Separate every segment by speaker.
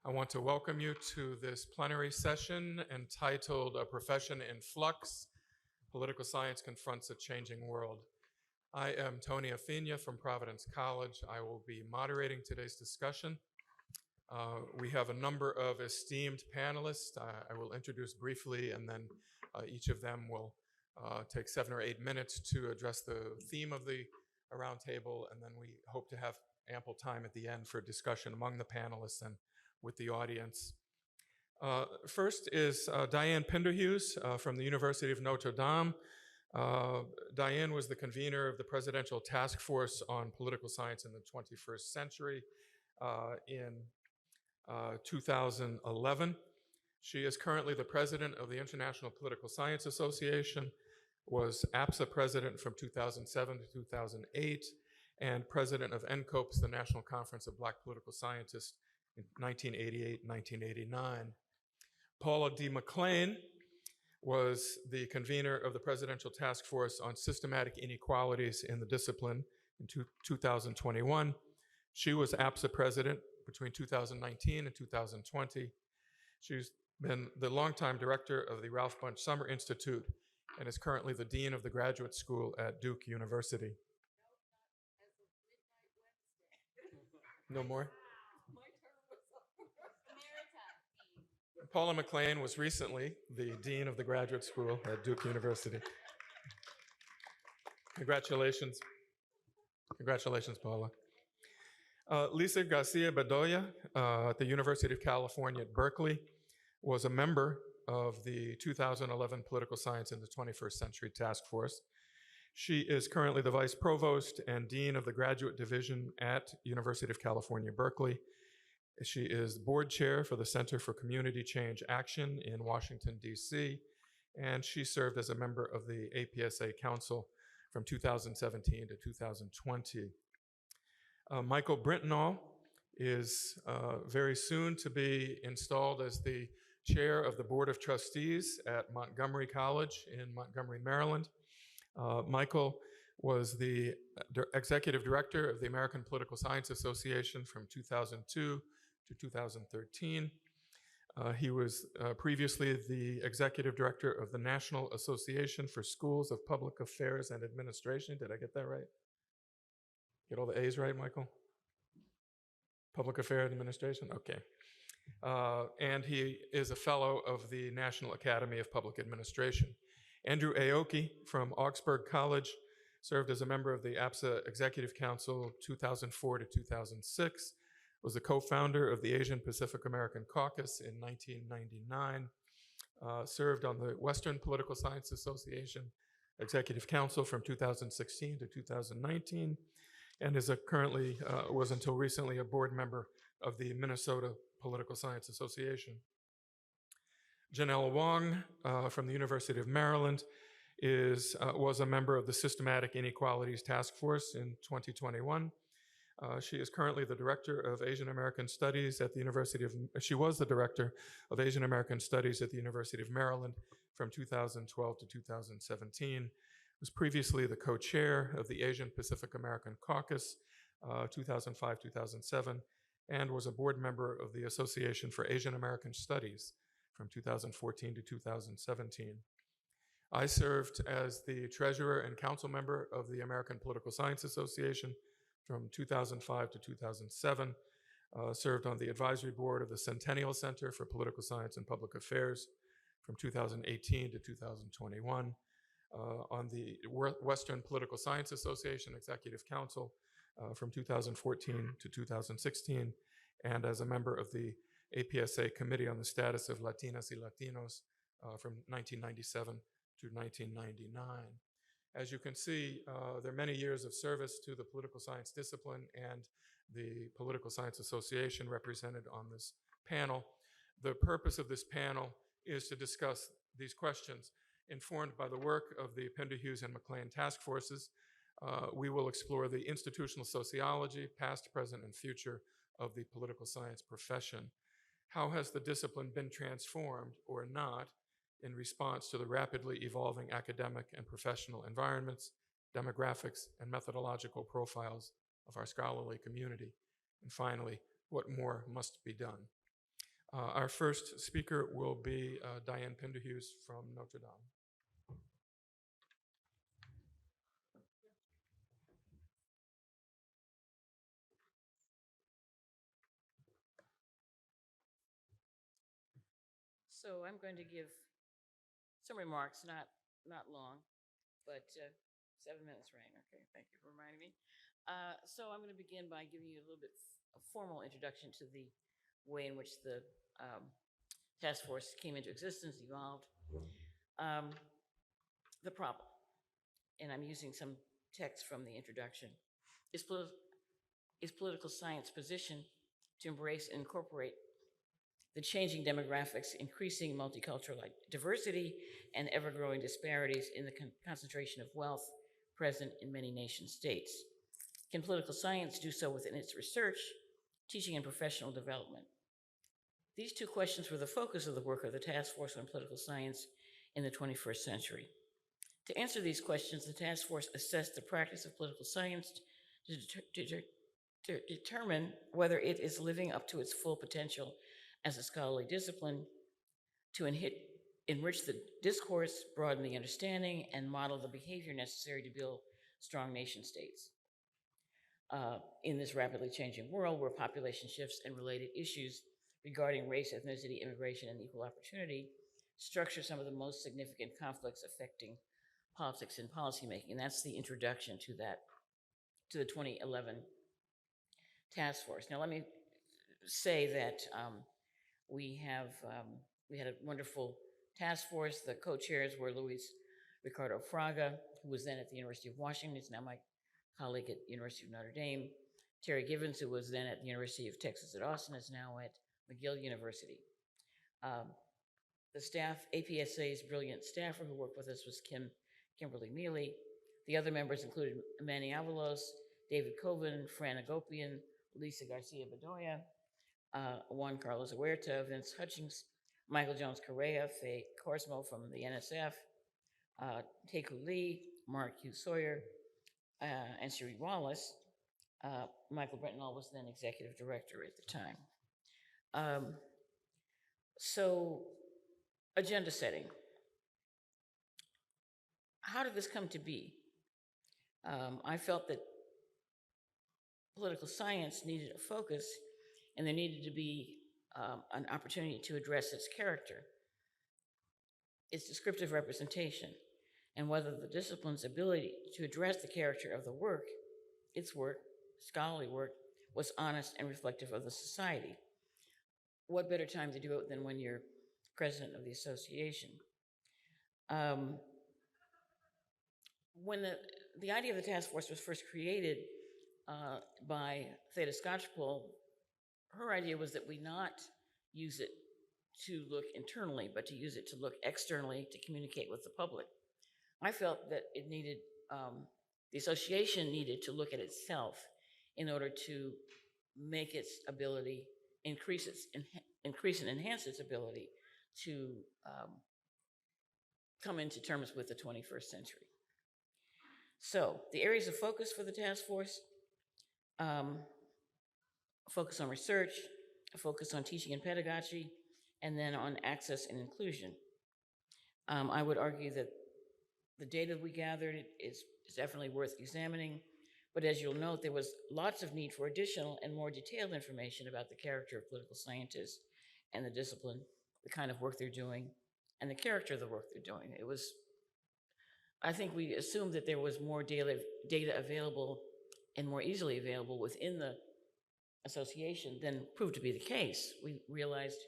Speaker 1: I want to welcome you to this plenary session entitled A Profession in Flux, Political Science Confronts a Changing World. I am Tony Affigne from Providence College. I will be moderating today's discussion. We have a number of esteemed panelists. I will introduce briefly, and then each of them will take 7 or 8 minutes to address the theme of the roundtable, and then we hope to have ample time at the end for discussion among the panelists and with the audience. First is Dianne Pinderhughes from the University of Notre Dame. Dianne was the convener of the Presidential Task Force on Political Science in the 21st Century in 2011. She is currently the president of the International Political Science Association, was APSA president from 2007 to 2008, and president of NCOPS, the National Conference of Black Political Scientists, in 1988 and 1989. Paula D. McClain was the convener of the Presidential Task Force on Systematic Inequalities in the Discipline in 2021. She was APSA president between 2019 and 2020. She's been the longtime director of the Ralph Bunche Summer Institute and is currently the dean of the graduate school at Duke University. No more? Paula McClain was recently the dean of the graduate school at Duke University. Congratulations. Congratulations, Paula. Lisa Garcia Bedolla at the University of California at Berkeley was a member of the 2011 Political Science in the 21st Century Task Force. She is currently the vice provost and dean of the graduate division at University of California, Berkeley. She is board chair for the Center for Community Change Action in Washington, D.C., and she served as a member of the APSA Council from 2017 to 2020. Michael Brintnall is very soon to be installed as the chair of the Board of Trustees at Montgomery College in Montgomery, Maryland. Michael was the executive director of the American Political Science Association from 2002 to 2013. He was previously the executive director of the National Association for Schools of Public Affairs and Administration. Did I get that right? Get all the A's right, Michael? Public Affairs Administration? Okay. And he is a fellow of the National Academy of Public Administration. Andrew Aoki from Augsburg College served as a member of the APSA Executive Council 2004 to 2006, was the co-founder of the Asian Pacific American Caucus in 1999, served on the Western Political Science Association Executive Council from 2016 to 2019, and is currently, was until recently a board member of the Minnesota Political Science Association. Janelle Wong from the University of Maryland was a member of the Systematic Inequalities Task Force in 2021. She is currently the director of Asian American Studies at the University of, she was the director of Asian American Studies at the University of Maryland from 2012 to 2017. Was previously the co-chair of the Asian Pacific American Caucus, 2005-2007, and was a board member of the Association for Asian American Studies from 2014 to 2017. I served as the treasurer and council member of the American Political Science Association from 2005 to 2007, served on the advisory board of the Centennial Center for Political Science and Public Affairs from 2018 to 2021, on the Western Political Science Association Executive Council from 2014 to 2016, and as a member of the APSA Committee on the Status of Latinas y Latinos from 1997 to 1999. As you can see, there are many years of service to the political science discipline and the Political Science Association represented on this panel. The purpose of this panel is to discuss these questions. Informed by the work of the Pinderhughes and McClain task forces, we will explore the institutional sociology, past, present, and future of the political science profession. How has the discipline been transformed or not in response to the rapidly evolving academic and professional environments, demographics, and methodological profiles of our scholarly community? And finally, what more must be done? Our first speaker will be Dianne Pinderhughes from Notre Dame.
Speaker 2: So I'm going to give some remarks, not long, but 7 minutes, right? Okay, thank you for reminding me. So I'm going to begin by giving you a little bit a formal introduction to the way in which the task force came into existence, evolved. The problem, and I'm using some text from the introduction, is political science position to embrace and incorporate the changing demographics, increasing multicultural diversity, and ever-growing disparities in the concentration of wealth present in many nation states. Can political science do so within its research, teaching, and professional development? These two questions were the focus of the work of the Task Force on Political Science in the 21st century. To answer these questions, the task force assessed the practice of political science to determine whether it is living up to its full potential as a scholarly discipline, to enrich the discourse, broaden the understanding, and model the behavior necessary to build strong nation states. In this rapidly changing world where population shifts and related issues regarding race, ethnicity, immigration, and equal opportunity structure some of the most significant conflicts affecting politics and policymaking. And that's the introduction to the 2011 task force. Now, let me say that we had a wonderful task force. The co-chairs were Luis Ricardo Fraga, who was then at the University of Washington. He's now my colleague at the University of Notre Dame. Terry Givens, who was then at the University of Texas at Austin, is now at McGill University. The staff, APSA's brilliant staffer who worked with us was Kimberly Mealy. The other members included Manny Avalos, David Coven, Fran Agopian, Lisa Garcia Bedolla, Juan Carlos Huerta, Vince Hutchings, Michael Jones Correa, Faye Corsmo from the NSF, Teku Lee, Mark Hugh Sawyer, and Sheree Wallace. Michael Brintnall was then executive director at the time. So, agenda setting. How did this come to be? I felt that political science needed a focus, and there needed to be an opportunity to address its character, its descriptive representation, and whether the discipline's ability to address the character of the work, its work, scholarly work, was honest and reflective of the society. What better time to do it than when you're president of the association? When the idea of the task force was first created by Theda Skocpol, her idea was that we not use it to look internally, but to use it to look externally to communicate with the public. I felt that it needed, the association needed to look at itself in order to make its ability, increase and enhance its ability to come into terms with the 21st century. So the areas of focus for the task force, focus on research, a focus on teaching and pedagogy, and then on access and inclusion. I would argue that the data we gathered is definitely worth examining, but as you'll note, there was lots of need for additional and more detailed information about the character of political scientists and the discipline, the kind of work they're doing, and the character of the work they're doing. I think we assumed that there was more data available and more easily available within the association than proved to be the case. We realized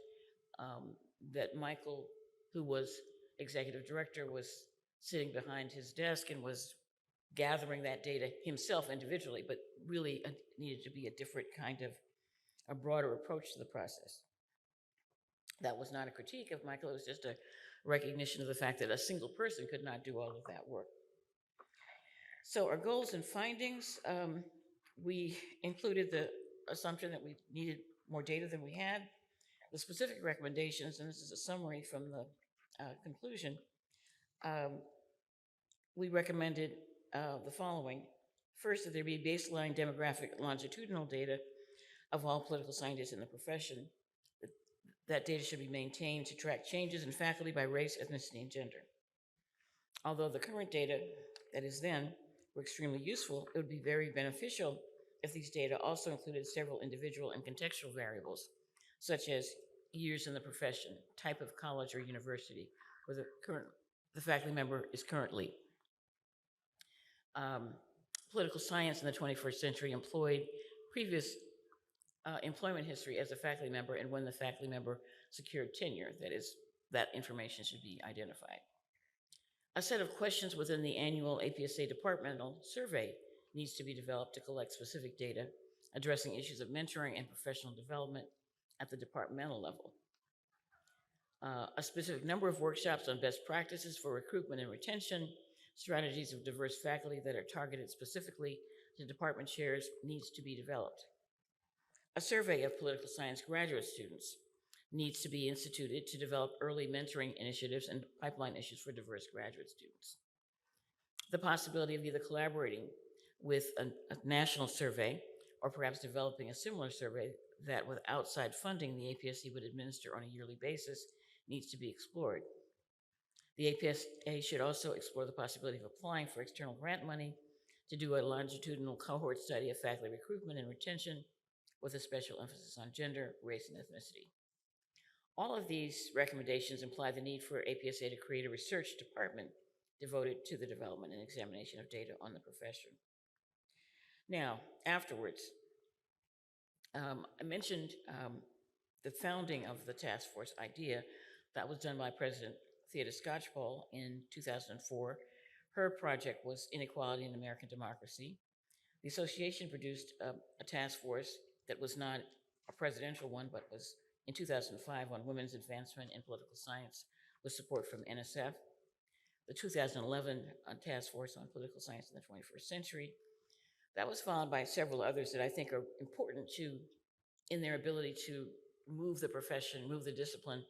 Speaker 2: that Michael, who was executive director, was sitting behind his desk and was gathering that data himself individually, but really needed to be a different kind of a broader approach to the process. That was not a critique of Michael, it was just a recognition of the fact that a single person could not do all of that work. So our goals and findings, we included the assumption that we needed more data than we had. The specific recommendations, and this is a summary from the conclusion, we recommended the following. First, that there be baseline demographic longitudinal data of all political scientists in the profession. that data should be maintained to track changes in faculty by race, ethnicity, and gender. Although the current data that is then were extremely useful, it would be very beneficial if these data also included several individual and contextual variables, such as years in the profession, type of college or university, where the faculty member is currently. Political science in the 21st century employed previous employment history as a faculty member and when the faculty member secured tenure. That is, that information should be identified. A set of questions within the annual APSA departmental survey needs to be developed to collect specific data addressing issues of mentoring and professional development at the departmental level. A specific number of workshops on best practices for recruitment and retention, strategies of diverse faculty that are targeted specifically to department chairs needs to be developed. A survey of political science graduate students needs to be instituted to develop early mentoring initiatives and pipeline issues for diverse graduate students. The possibility of either collaborating with a national survey or perhaps developing a similar survey that with outside funding the APSC would administer on a yearly basis needs to be explored. The APSA should also explore the possibility of applying for external grant money to do a longitudinal cohort study of faculty recruitment and retention with a special emphasis on gender, race, and ethnicity. All of these recommendations imply the need for APSA to create a research department devoted to the development and examination of data on the profession. Now, afterwards, I mentioned the founding of the task force idea that was done by President Theodore Skocpol in 2004. Her project was Inequality in American Democracy. The association produced a task force that was not a presidential one, but was in 2005 on women's advancement in political science with support from NSF. The 2011 task force on political science in the 21st century. That was followed by several others that I think are important in their ability to move the profession, move the discipline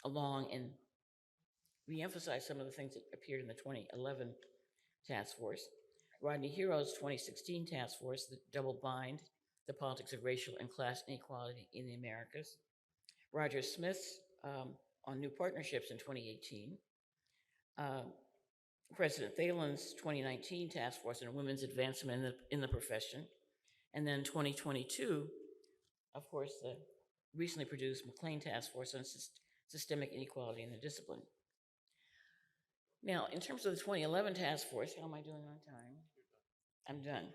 Speaker 2: along and reemphasize some of the things that appeared in the 2011 task force. Rodney Hero's 2016 task force, the Double Bind, the politics of racial and class inequality in the Americas. Roger Smith's on new partnerships in 2018. President Thalen's 2019 task force on women's advancement in the profession. And then 2022, of course, the recently produced McClain task force on systemic inequality in the discipline. Now, in terms of the 2011 task force, how am I doing on time? I'm done.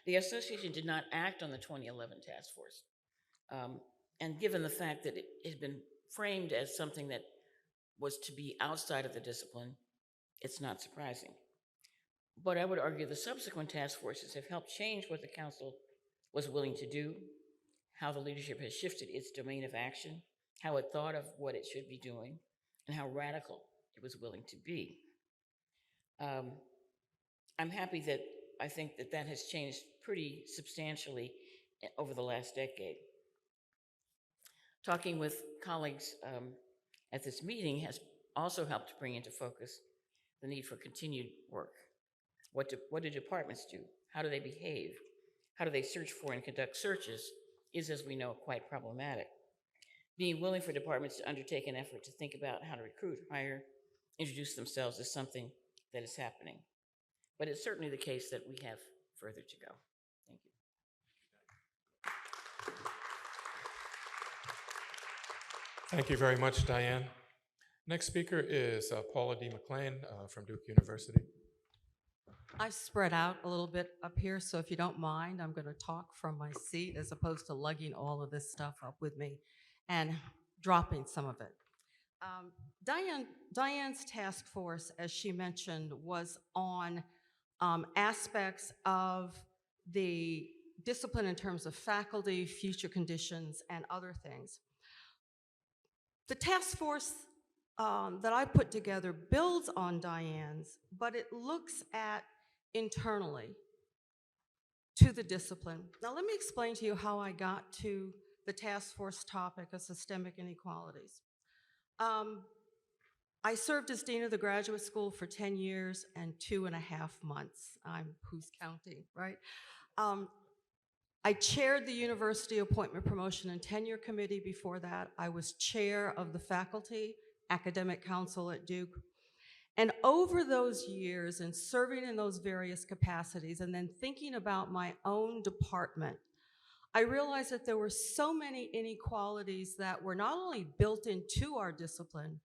Speaker 2: The association did not act on the 2011 task force. And given the fact that it had been framed as something that was to be outside of the discipline, it's not surprising. But I would argue the subsequent task forces have helped change what the council was willing to do, how the leadership has shifted its domain of action, how it thought of what it should be doing, and how radical it was willing to be. I'm happy that I think that has changed pretty substantially over the last decade. Talking with colleagues at this meeting has also helped to bring into focus the need for continued work. What do departments do? How do they behave? How do they search for and conduct searches is, as we know, quite problematic. Being willing for departments to undertake an effort to think about how to recruit, hire, introduce themselves is something that is happening. But it's certainly the case that we have further to go. Thank you.
Speaker 1: Thank you very much, Dianne. Next speaker is Paula D. McClain from Duke University.
Speaker 3: I spread out a little bit up here, so if you don't mind, I'm going to talk from my seat as opposed to lugging all of this stuff up with me and dropping some of it. Dianne's task force, as she mentioned, was on aspects of the discipline in terms of faculty, future conditions, and other things. The task force that I put together builds on Dianne's, but it looks at internally to the discipline. Now let me explain to you how I got to the task force topic of systemic inequalities. I served as dean of the graduate school for 10 years and 2.5 months. Who's counting, right? I chaired the University Appointment, Promotion, and Tenure Committee before that. I was chair of the Faculty Academic Council at Duke. And over those years and serving in those various capacities and then thinking about my own department, I realized that there were so many inequalities that were not only built into our discipline,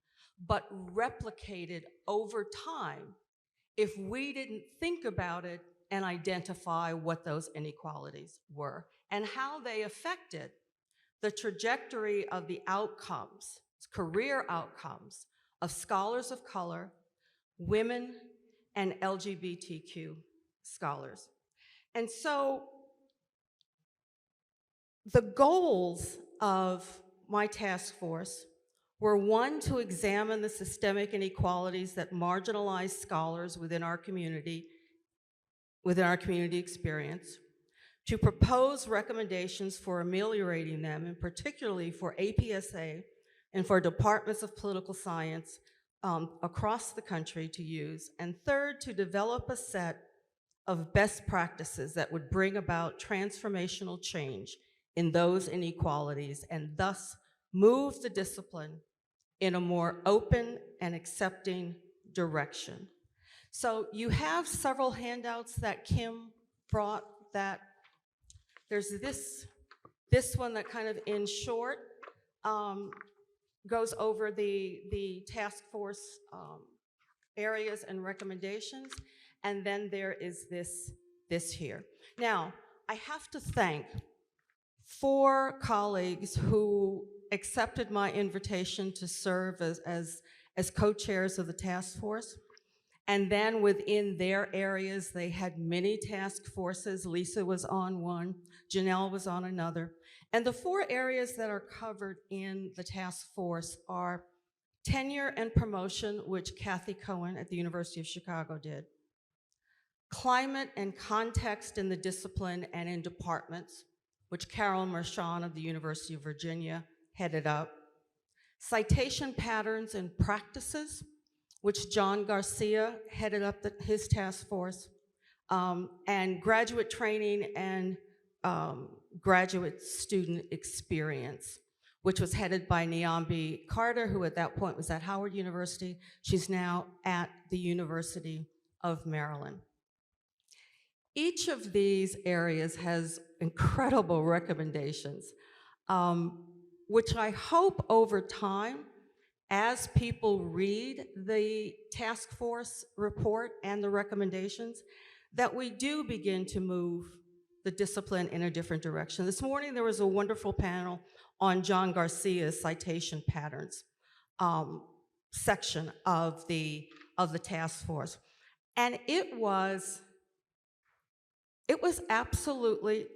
Speaker 3: but replicated over time if we didn't think about it and identify what those inequalities were and how they affected the trajectory of the outcomes, career outcomes of scholars of color, women, and LGBTQ scholars. And so the goals of my task force were, one, to examine the systemic inequalities that marginalize scholars within our community experience, to propose recommendations for ameliorating them, and particularly for APSA and for departments of political science across the country to use, and third, to develop a set of best practices that would bring about transformational change in those inequalities and thus move the discipline in a more open and accepting direction. So you have several handouts that Kim brought. That there's this one that kind of in short goes over the task force areas and recommendations, and then there is this here. Now, I have to thank 4 colleagues who accepted my invitation to serve as co-chairs of the task force. And then within their areas, they had many task forces. Lisa was on one, Janelle was on another. And the 4 areas that are covered in the task force are tenure and promotion, which Kathy Cohen at the University of Chicago did. Climate and context in the discipline and in departments, which Carol Mershon of the University of Virginia headed up. Citation patterns and practices, which John Garcia headed up his task force, and graduate training and graduate student experience, which was headed by Niambi Carter, who at that point was at Howard University. She's now at the University of Maryland. Each of these areas has incredible recommendations, which I hope over time, as people read the task force report and the recommendations, that we do begin to move the discipline in a different direction. This morning there was a wonderful panel on John Garcia's citation patterns section of the task force. And it was absolutely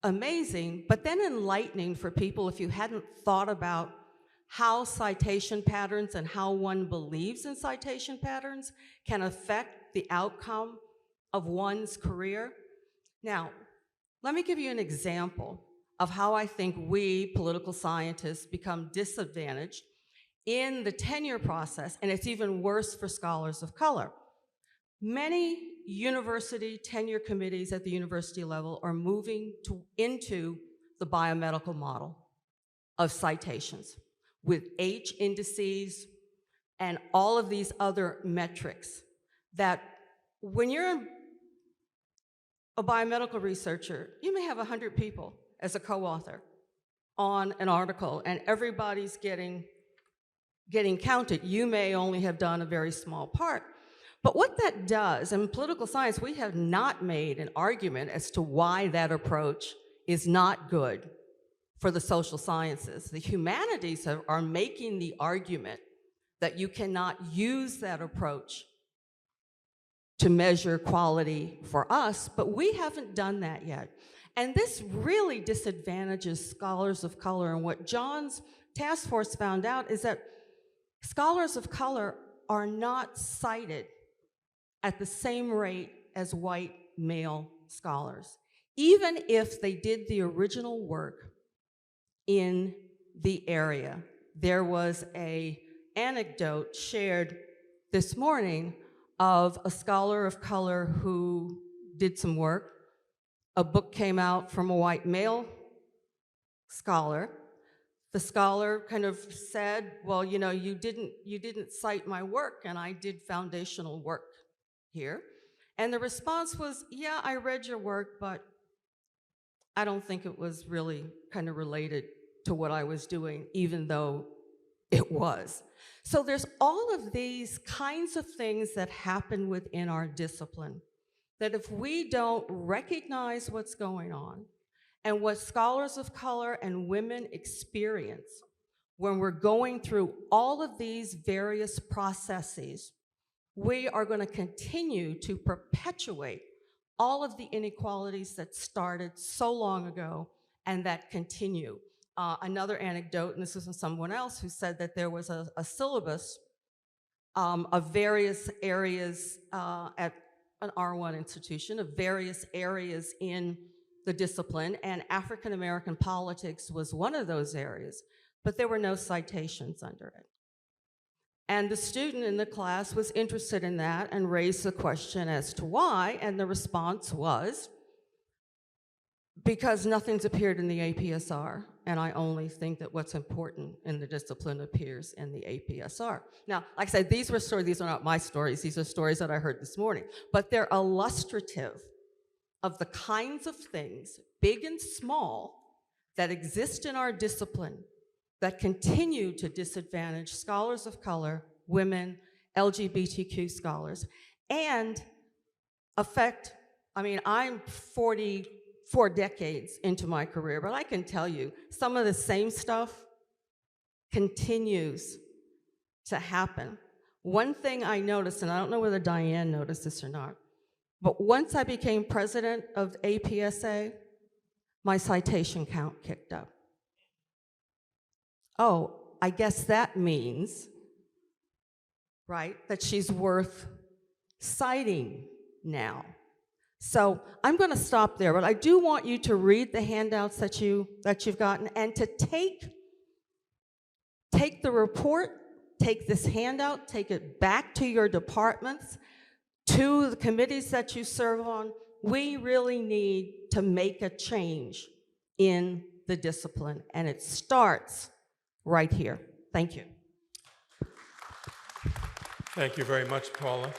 Speaker 3: amazing, but then enlightening for people if you hadn't thought about how citation patterns and how one believes in citation patterns can affect the outcome of one's career. Now, let me give you an example of how I think we political scientists become disadvantaged in the tenure process, and it's even worse for scholars of color. Many university tenure committees at the university level are moving into the biomedical model of citations with H indices and all of these other metrics that when you're a biomedical researcher, you may have 100 people as a co-author on an article and everybody's getting counted. You may only have done a very small part. But what that does, in political science, we have not made an argument as to why that approach is not good for the social sciences. The humanities are making the argument that you cannot use that approach to measure quality for us, but we haven't done that yet. And this really disadvantages scholars of color. And what John's task force found out is that scholars of color are not cited at the same rate as white male scholars, even if they did the original work in the area. There was an anecdote shared this morning of a scholar of color who did some work a book came out from a white male scholar. The scholar kind of said, well, you know, you didn't cite my work, and I did foundational work here. And the response was, yeah, I read your work, but I don't think it was really kind of related to what I was doing, even though it was. So there's all of these kinds of things that happen within our discipline, that if we don't recognize what's going on and what scholars of color and women experience when we're going through all of these various processes, we are going to continue to perpetuate all of the inequalities that started so long ago and that continue. Another anecdote, and this is from someone else who said that there was a syllabus of various areas at an R1 institution, of various areas in the discipline, and African American politics was one of those areas, but there were no citations under it. And the student in the class was interested in that and raised the question as to why, and the response was, because nothing's appeared in the APSR, and I only think that what's important in the discipline appears in the APSR. Now, like I said, these are not my stories, these are stories that I heard this morning, but they're illustrative of the kinds of things, big and small, that exist in our discipline that continue to disadvantage scholars of color, women, LGBTQ scholars, and affect, I mean, I'm 44 decades into my career, but I can tell you some of the same stuff continues to happen. One thing I noticed, and I don't know whether Dianne noticed this or not, but once I became president of APSA, my citation count kicked up. Oh, I guess that means, right, that she's worth citing now. So I'm going to stop there, but I do want you to read the handouts that you've gotten, and to take the report, take this handout, take it back to your departments, to the committees that you serve on. We really need to make a change in the discipline, and it starts right here. Thank you.
Speaker 1: Thank you very much, Paula.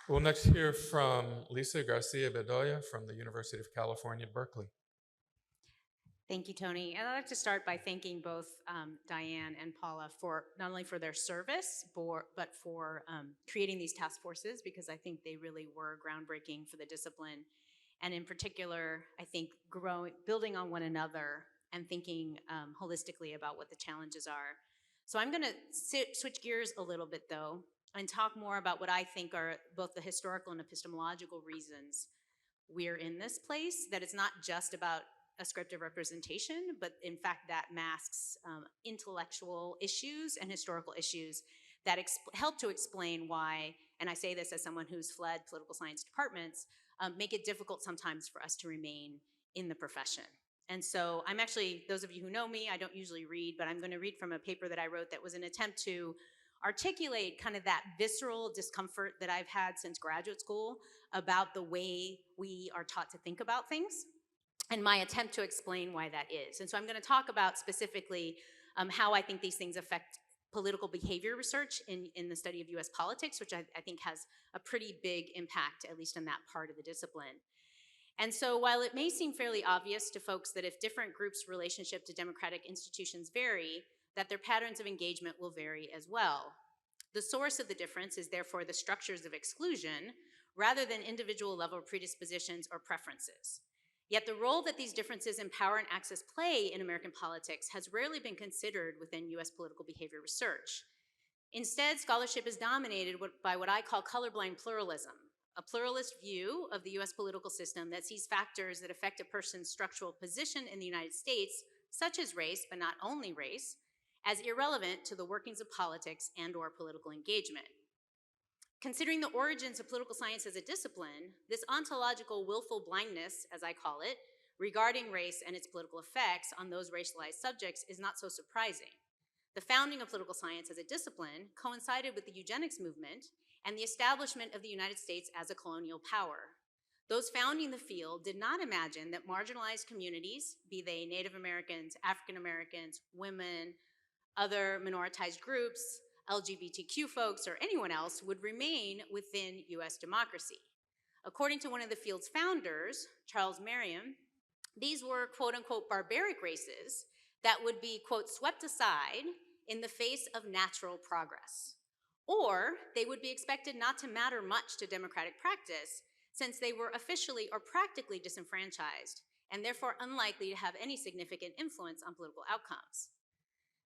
Speaker 1: We'll next hear from Lisa Garcia Bedolla from the University of California, Berkeley.
Speaker 4: Thank you, Tony. And I'd like to start by thanking both Dianne and Paula for not only for their service, but for creating these task forces, because I think they really were groundbreaking for the discipline. And in particular, I think building on one another and thinking holistically about what the challenges are. So I'm going to switch gears a little bit, though, and talk more about what I think are both the historical and epistemological reasons we're in this place, that it's not just about ascriptive representation, but in fact that masks intellectual issues and historical issues that help to explain why, and I say this as someone who's fled political science departments, make it difficult sometimes for us to remain in the profession. And so I'm actually, those of you who know me, I don't usually read, but I'm going to read from a paper that I wrote that was an attempt to articulate kind of that visceral discomfort that I've had since graduate school about the way we are taught to think about things, and my attempt to explain why that is. And so I'm going to talk about specifically how I think these things affect political behavior research in the study of US politics, which I think has a pretty big impact, at least in that part of the discipline. And so while it may seem fairly obvious to folks that if different groups' relationship to democratic institutions vary, that their patterns of engagement will vary as well. The source of the difference is therefore the structures of exclusion, rather than individual level predispositions or preferences. Yet the role that these differences in power and access play in American politics has rarely been considered within US political behavior research. Instead, scholarship is dominated by what I call colorblind pluralism, a pluralist view of the US political system that sees factors that affect a person's structural position in the United States, such as race, but not only race, as irrelevant to the workings of politics and/or political engagement. Considering the origins of political science as a discipline, this ontological willful blindness, as I call it, regarding race and its political effects on those racialized subjects is not so surprising. The founding of political science as a discipline coincided with the eugenics movement and the establishment of the United States as a colonial power. Those founding the field did not imagine that marginalized communities, be they Native Americans, African Americans, women, other minoritized groups, LGBTQ folks, or anyone else, would remain within US democracy. According to one of the field's founders, Charles Merriam, these were quote unquote barbaric races that would be quote swept aside in the face of natural progress. Or they would be expected not to matter much to democratic practice since they were officially or practically disenfranchised and therefore unlikely to have any significant influence on political outcomes.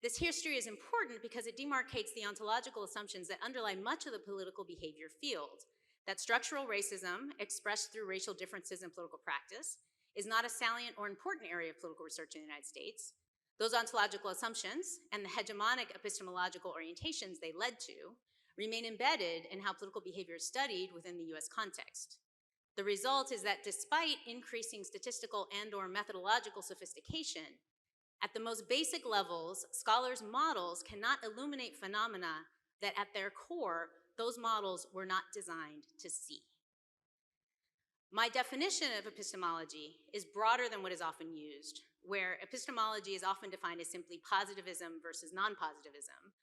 Speaker 4: This history is important because it demarcates the ontological assumptions that underlie much of the political behavior field, that structural racism, expressed through racial differences in political practice, is not a salient or important area of political research in the United States. Those ontological assumptions and the hegemonic epistemological orientations they led to remain embedded in how political behavior is studied within the US context. The result is that despite increasing statistical and/or methodological sophistication, at the most basic levels, scholars' models cannot illuminate phenomena that at their core, those models were not designed to see. My definition of epistemology is broader than what is often used, where epistemology is often defined as simply positivism versus non-positivism.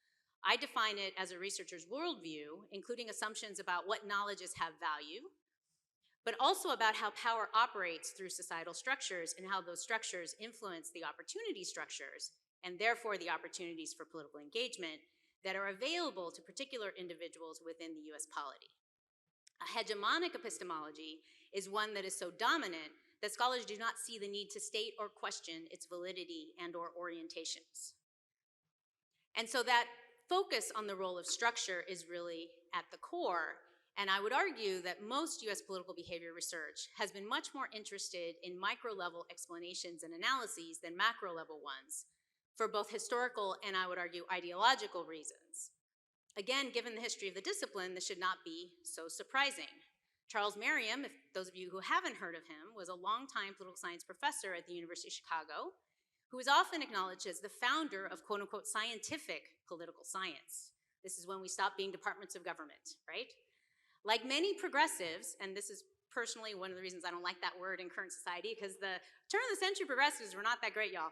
Speaker 4: I define it as a researcher's worldview, including assumptions about what knowledges have value, but also about how power operates through societal structures and how those structures influence the opportunity structures, and therefore the opportunities for political engagement that are available to particular individuals within the US polity. A hegemonic epistemology is one that is so dominant that scholars do not see the need to state or question its validity and/or orientations. And so that focus on the role of structure is really at the core. And I would argue that most US political behavior research has been much more interested in micro-level explanations and analyses than macro-level ones, for both historical and, I would argue, ideological reasons. Again, given the history of the discipline, this should not be so surprising. Charles Merriam, if those of you who haven't heard of him, was a longtime political science professor at the University of Chicago, who is often acknowledged as the founder of quote-unquote scientific political science. This is when we stop being departments of government, right? Like many progressives, and this is personally one of the reasons I don't like that word in current society, because the turn of the century progressives were not that great, y'all.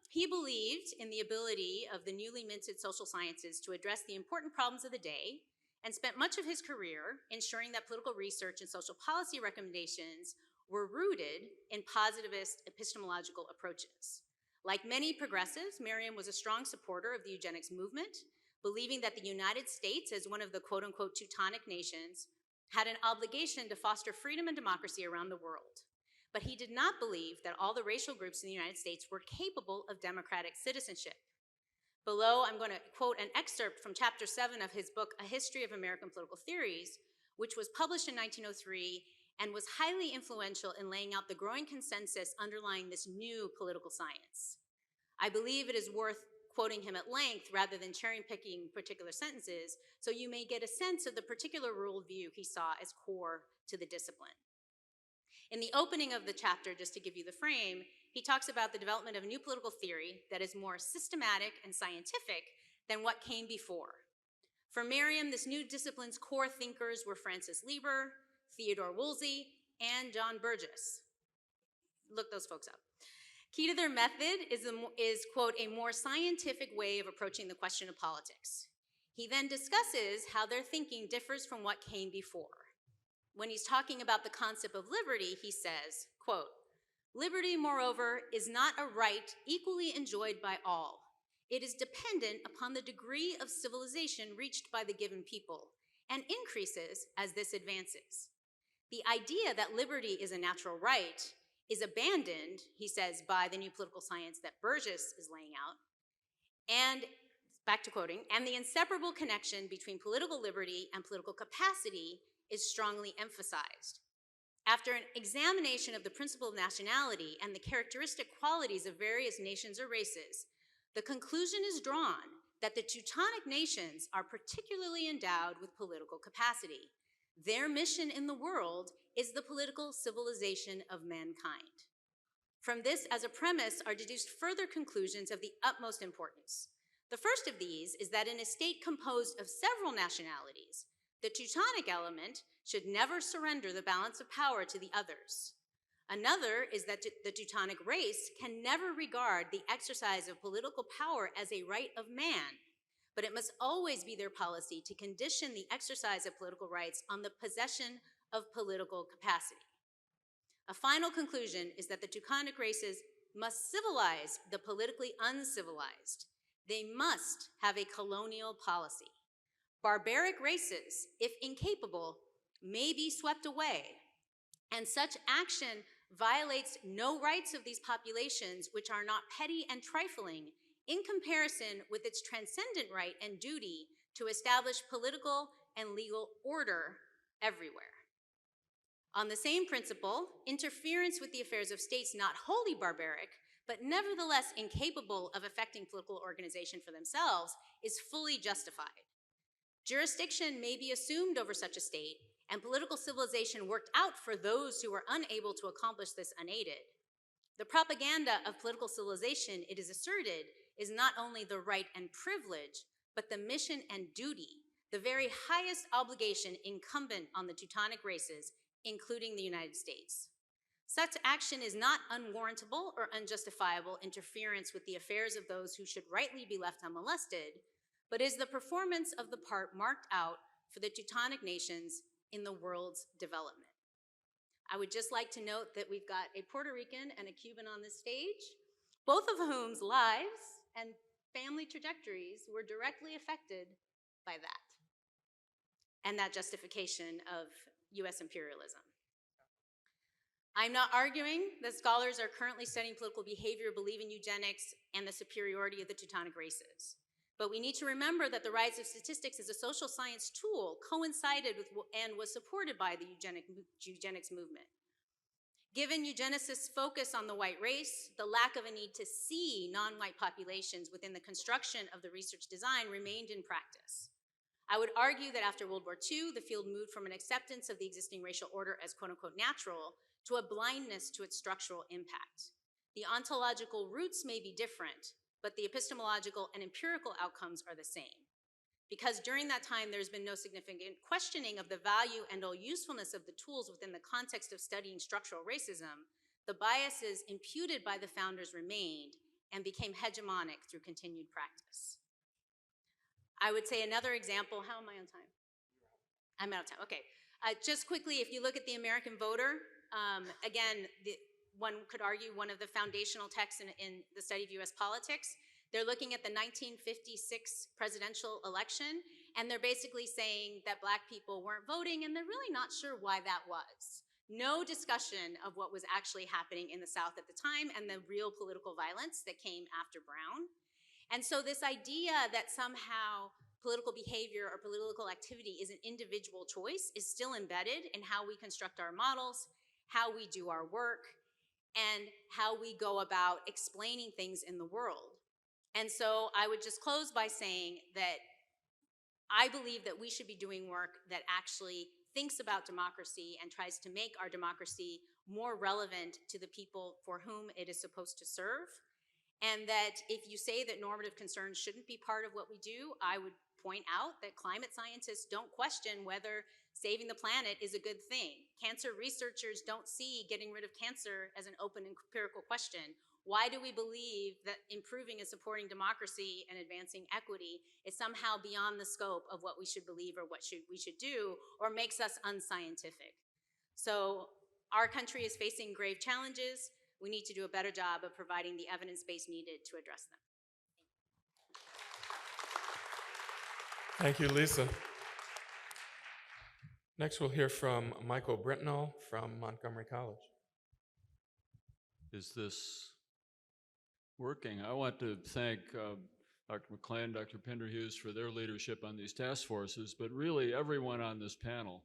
Speaker 4: He believed in the ability of the newly minted social sciences to address the important problems of the day and spent much of his career ensuring that political research and social policy recommendations were rooted in positivist epistemological approaches. Like many progressives, Merriam was a strong supporter of the eugenics movement, believing that the United States, as one of the quote-unquote Teutonic nations, had an obligation to foster freedom and democracy around the world. But he did not believe that all the racial groups in the United States were capable of democratic citizenship. Below, I'm going to quote an excerpt from chapter 7 of his book, A History of American Political Theories, which was published in 1903 and was highly influential in laying out the growing consensus underlying this new political science. I believe it is worth quoting him at length rather than cherry-picking particular sentences, so you may get a sense of the particular worldview he saw as core to the discipline. In the opening of the chapter, just to give you the frame, he talks about the development of a new political theory that is more systematic and scientific than what came before. For Merriam, this new discipline's core thinkers were Francis Lieber, Theodore Woolsey, and John Burgess. Look those folks up. Key to their method is, quote, a more scientific way of approaching the question of politics. He then discusses how their thinking differs from what came before. When he's talking about the concept of liberty, he says, quote, liberty, moreover, is not a right equally enjoyed by all. It is dependent upon the degree of civilization reached by the given people and increases as this advances. The idea that liberty is a natural right is abandoned, he says, by the new political science that Burgess is laying out. And, back to quoting, and the inseparable connection between political liberty and political capacity is strongly emphasized. After an examination of the principle of nationality and the characteristic qualities of various nations or races, the conclusion is drawn that the Teutonic nations are particularly endowed with political capacity. Their mission in the world is the political civilization of mankind. From this, as a premise, are deduced further conclusions of the utmost importance. The first of these is that in a state composed of several nationalities, The Teutonic element should never surrender the balance of power to the others. Another is that the Teutonic race can never regard the exercise of political power as a right of man, but it must always be their policy to condition the exercise of political rights on the possession of political capacity. A final conclusion is that the Teutonic races must civilize the politically uncivilized. They must have a colonial policy. Barbaric races, if incapable, may be swept away, and such action violates no rights of these populations which are not petty and trifling in comparison with its transcendent right and duty to establish political and legal order everywhere. On the same principle, interference with the affairs of states not wholly barbaric, but nevertheless incapable of effecting political organization for themselves, is fully justified. Jurisdiction may be assumed over such a state, and political civilization worked out for those who were unable to accomplish this unaided. The propaganda of political civilization, it is asserted, is not only the right and privilege, but the mission and duty, the very highest obligation incumbent on the Teutonic races, including the United States. Such action is not unwarrantable or unjustifiable interference with the affairs of those who should rightly be left unmolested, but is the performance of the part marked out for the Teutonic nations in the world's development. I would just like to note that we've got a Puerto Rican and a Cuban on this stage, both of whom's lives and family trajectories were directly affected by that and that justification of US imperialism. I'm not arguing that scholars are currently studying political behavior, believe in eugenics and the superiority of the Teutonic races. But we need to remember that the rise of statistics as a social science tool coincided with and was supported by the eugenics movement. Given eugenicists' focus on the white race, the lack of a need to see non-white populations within the construction of the research design remained in practice. I would argue that after World War II, the field moved from an acceptance of the existing racial order as quote-unquote natural to a blindness to its structural impact. The ontological roots may be different, but the epistemological and empirical outcomes are the same. Because during that time, there's been no significant questioning of the value and or usefulness of the tools within the context of studying structural racism, the biases imputed by the founders remained and became hegemonic through continued practice. I would say another example, how am I on time? I'm out of time, okay. Just quickly, if you look at the American voter, again, one could argue one of the foundational texts in the study of US politics. They're looking at the 1956 presidential election, and they're basically saying that Black people weren't voting, and they're really not sure why that was. No discussion of what was actually happening in the South at the time and the real political violence that came after Brown. And so this idea that somehow political behavior or political activity is an individual choice is still embedded in how we construct our models, how we do our work, and how we go about explaining things in the world. And so I would just close by saying that I believe that we should be doing work that actually thinks about democracy and tries to make our democracy more relevant to the people for whom it is supposed to serve. And that if you say that normative concerns shouldn't be part of what we do, I would point out that climate scientists don't question whether saving the planet is a good thing. Cancer researchers don't see getting rid of cancer as an open empirical question. Why do we believe that improving and supporting democracy and advancing equity is somehow beyond the scope of what we should believe or what we should do, or makes us unscientific? So our country is facing grave challenges. We need to do a better job of providing the evidence base needed to address them.
Speaker 1: Thank you, Lisa. Next, we'll hear from Michael Brintnall from Montgomery College.
Speaker 5: Is this working? I want to thank Dr. McClain, Dr. Pinderhughes for their leadership on these task forces, but really everyone on this panel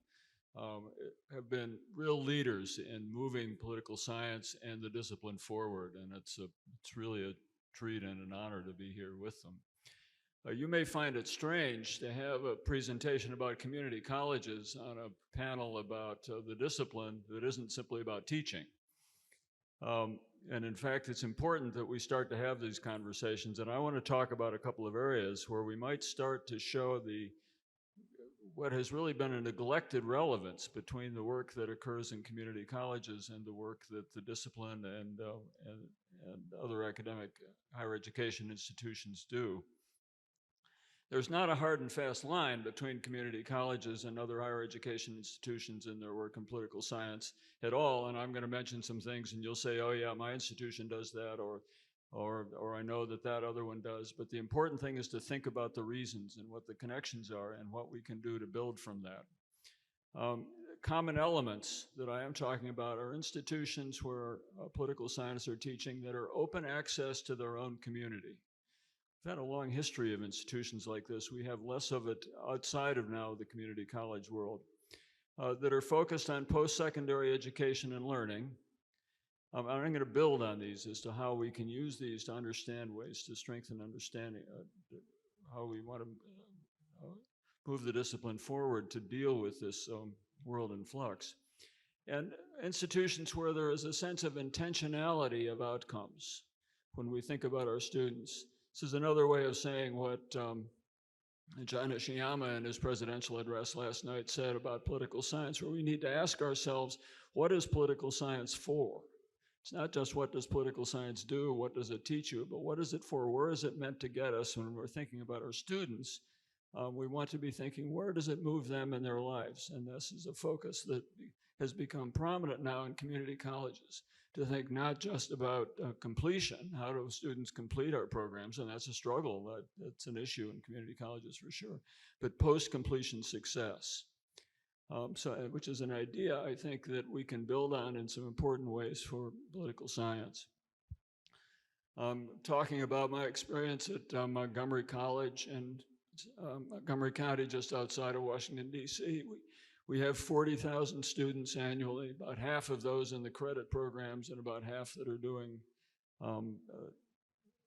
Speaker 5: have been real leaders in moving political science and the discipline forward, and it's really a treat and an honor to be here with them. You may find it strange to have a presentation about community colleges on a panel about the discipline that isn't simply about teaching. And in fact, it's important that we start to have these conversations, and I want to talk about a couple of areas where we might start to show what has really been a neglected relevance between the work that occurs in community colleges and the work that the discipline and other academic higher education institutions do. There's not a hard and fast line between community colleges and other higher education institutions in their work in political science at all, and I'm going to mention some things and you'll say, oh yeah, my institution does that, or I know that that other one does, but the important thing is to think about the reasons and what the connections are and what we can do to build from that. Common elements that I am talking about are institutions where political science are teaching that are open access to their own community. We've had a long history of institutions like this. We have less of it outside of now the community college world, that are focused on post-secondary education and learning. I'm going to build on these as to how we can use these to understand ways to strengthen understanding, how we want to move the discipline forward to deal with this world in flux. And institutions where there is a sense of intentionality of outcomes when we think about our students. This is another way of saying what John Ishiyama in his presidential address last night said about political science, where we need to ask ourselves, what is political science for? It's not just what does political science do, what does it teach you, but what is it for? Where is it meant to get us? When we're thinking about our students, we want to be thinking, where does it move them in their lives? And this is a focus that has become prominent now in community colleges, to think not just about completion, how do students complete our programs, and that's a struggle, that's an issue in community colleges for sure, but post-completion success. Which is an idea, I think, that we can build on in some important ways for political science. Talking about my experience at Montgomery College and Montgomery County, just outside of Washington, D.C., we have 40,000 students annually, about half of those in the credit programs and about half that are doing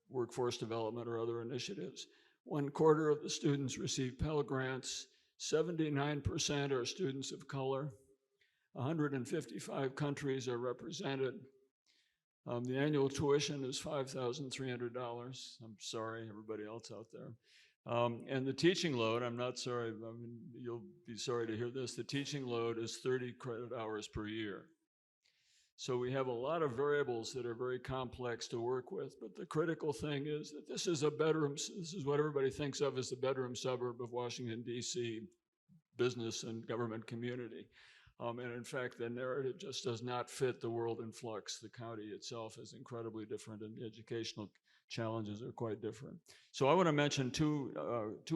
Speaker 5: workforce development or other initiatives. 1/4 of the students receive Pell Grants. 79% are students of color. 155 countries are represented. The annual tuition is $5,300. I'm sorry, everybody else out there. And the teaching load, I'm not sorry, you'll be sorry to hear this, the teaching load is 30 credit hours per year. So we have a lot of variables that are very complex to work with, but the critical thing is that this is what everybody thinks of as the bedroom suburb of Washington, D.C. business and government community. And in fact, the narrative just does not fit the world in flux. The county itself is incredibly different and the educational challenges are quite different. So I want to mention two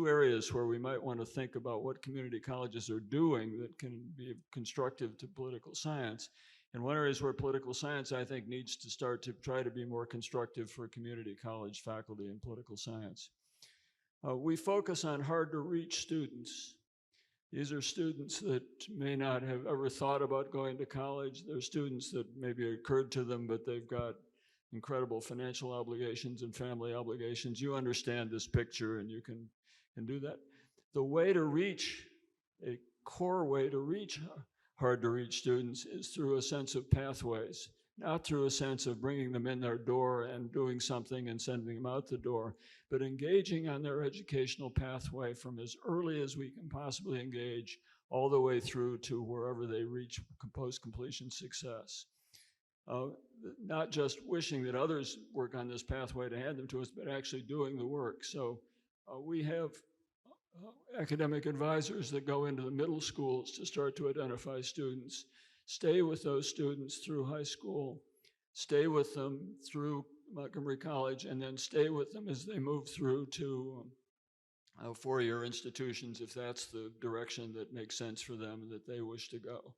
Speaker 5: areas where we might want to think about what community colleges are doing that can be constructive to political science. And one area is where political science, I think, needs to start to try to be more constructive for community college faculty in political science. We focus on hard-to-reach students. These are students that may not have ever thought about going to college. They're students that maybe occurred to them, but they've got incredible financial obligations and family obligations. You understand this picture, and you can do that. The way to reach, a core way to reach hard-to-reach students is through a sense of pathways, not through a sense of bringing them in their door and doing something and sending them out the door, but engaging on their educational pathway from as early as we can possibly engage all the way through to wherever they reach post-completion success. Not just wishing that others work on this pathway to hand them to us, but actually doing the work. So we have academic advisors that go into the middle schools to start to identify students, stay with those students through high school, stay with them through Montgomery College, and then stay with them as they move through to four-year institutions, if that's the direction that makes sense for them and that they wish to go.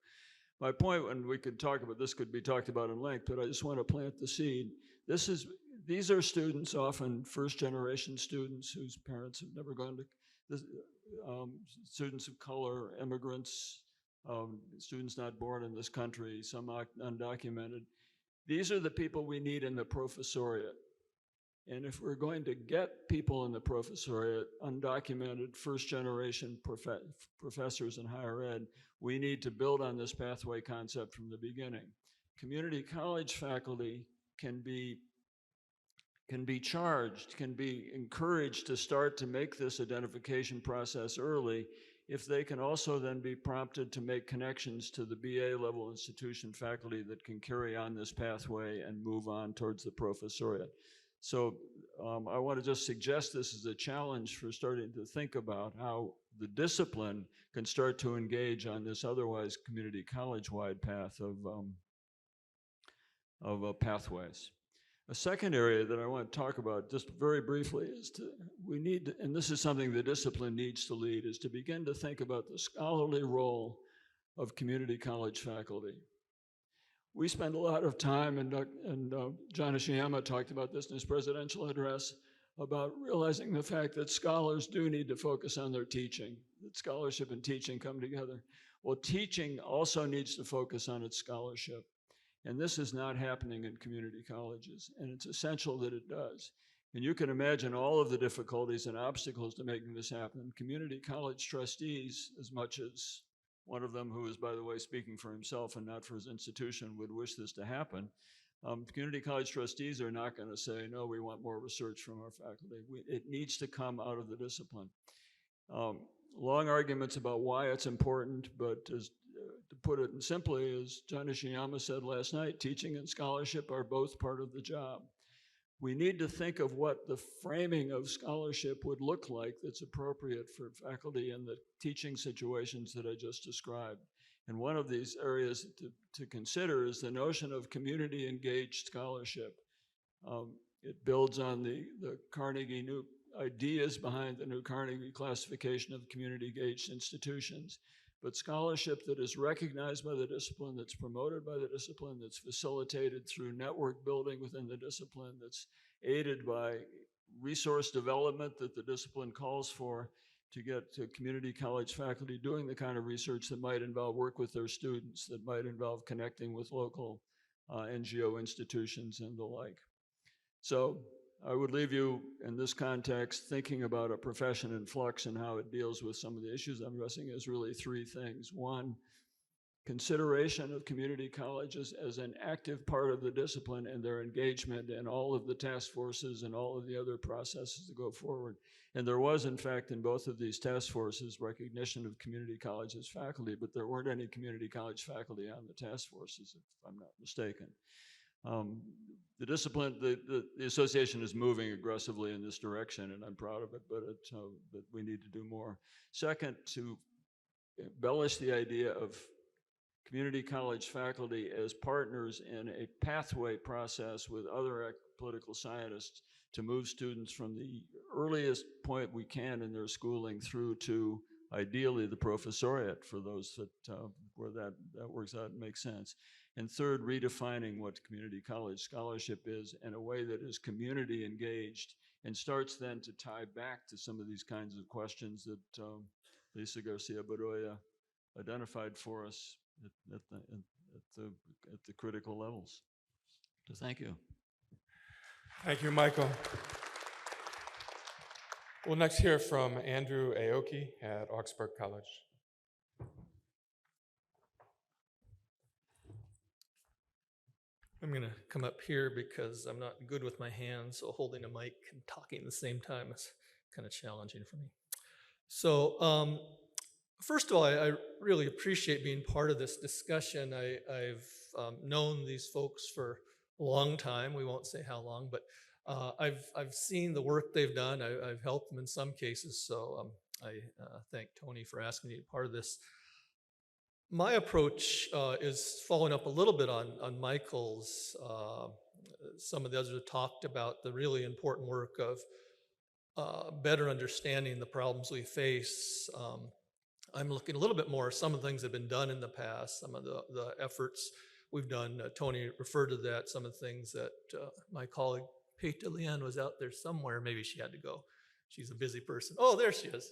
Speaker 5: My point, and we could talk about this, could be talked about in length, but I just want to plant the seed. These are students, often first-generation students whose parents have never gone to, students of color, immigrants, students not born in this country, some undocumented. These are the people we need in the professoriate. And if we're going to get people in the professoriate, undocumented first-generation professors in higher ed, we need to build on this pathway concept from the beginning. Community college faculty can be charged, can be encouraged to start to make this identification process early if they can also then be prompted to make connections to the BA level institution faculty that can carry on this pathway and move on towards the professoriate. So I want to just suggest this as a challenge for starting to think about how the discipline can start to engage on this otherwise community college-wide path of pathways. A second area that I want to talk about just very briefly is we need, and this is something the discipline needs to lead, is to begin to think about the scholarly role of community college faculty. We spend a lot of time, and John Ishiyama talked about this in his presidential address, about realizing the fact that scholars do need to focus on their teaching, that scholarship and teaching come together. Well, teaching also needs to focus on its scholarship. And this is not happening in community colleges, and it's essential that it does. And you can imagine all of the difficulties and obstacles to making this happen. Community college trustees, as much as one of them, who is, by the way, speaking for himself and not for his institution, would wish this to happen, community college trustees are not going to say, no, we want more research from our faculty. It needs to come out of the discipline. Long arguments about why it's important, but to put it simply, as John Ishiyama said last night, teaching and scholarship are both part of the job. We need to think of what the framing of scholarship would look like that's appropriate for faculty in the teaching situations that I just described. And one of these areas to consider is the notion of community engaged scholarship. It builds on the Carnegie new ideas behind the new Carnegie classification of community engaged institutions. But scholarship that is recognized by the discipline, that's promoted by the discipline, that's facilitated through network building within the discipline, that's aided by resource development that the discipline calls for to get to community college faculty doing the kind of research that might involve work with their students, that might involve connecting with local NGO institutions and the like. So I would leave you in this context thinking about a profession in flux and how it deals with some of the issues I'm addressing as really three things. One, consideration of community colleges as an active part of the discipline and their engagement in all of the task forces and all of the other processes to go forward. And there was, in fact, in both of these task forces, recognition of community colleges faculty, but there weren't any community college faculty on the task forces, if I'm not mistaken. The discipline, the association is moving aggressively in this direction, and I'm proud of it, but we need to do more. Second, to embellish the idea of community college faculty as partners in a pathway process with other political scientists to move students from the earliest point we can in their schooling through to ideally the professoriate for those that where that works out and makes sense. And third, redefining what community college scholarship is in a way that is community engaged and starts then to tie back to some of these kinds of questions that Lisa Garcia-Bedolla identified for us at the critical levels. So thank you.
Speaker 1: Thank you, Michael. We'll next hear from Andrew Aoki at Augsburg College.
Speaker 6: I'm going to come up here because I'm not good with my hands, so holding a mic and talking at the same time is kind of challenging for me. So first of all, I really appreciate being part of this discussion. I've known these folks for a long time. We won't say how long, but I've seen the work they've done. I've helped them in some cases, so I thank Tony for asking me to be part of this. My approach is following up a little bit on Michael's. Some of the others have talked about the really important work of better understanding the problems we face. I'm looking a little bit more at some of the things that have been done in the past, some of the efforts we've done. Tony referred to that, some of the things that my colleague Peter Dianne was out there somewhere. Maybe she had to go. She's a busy person. Oh, there she is.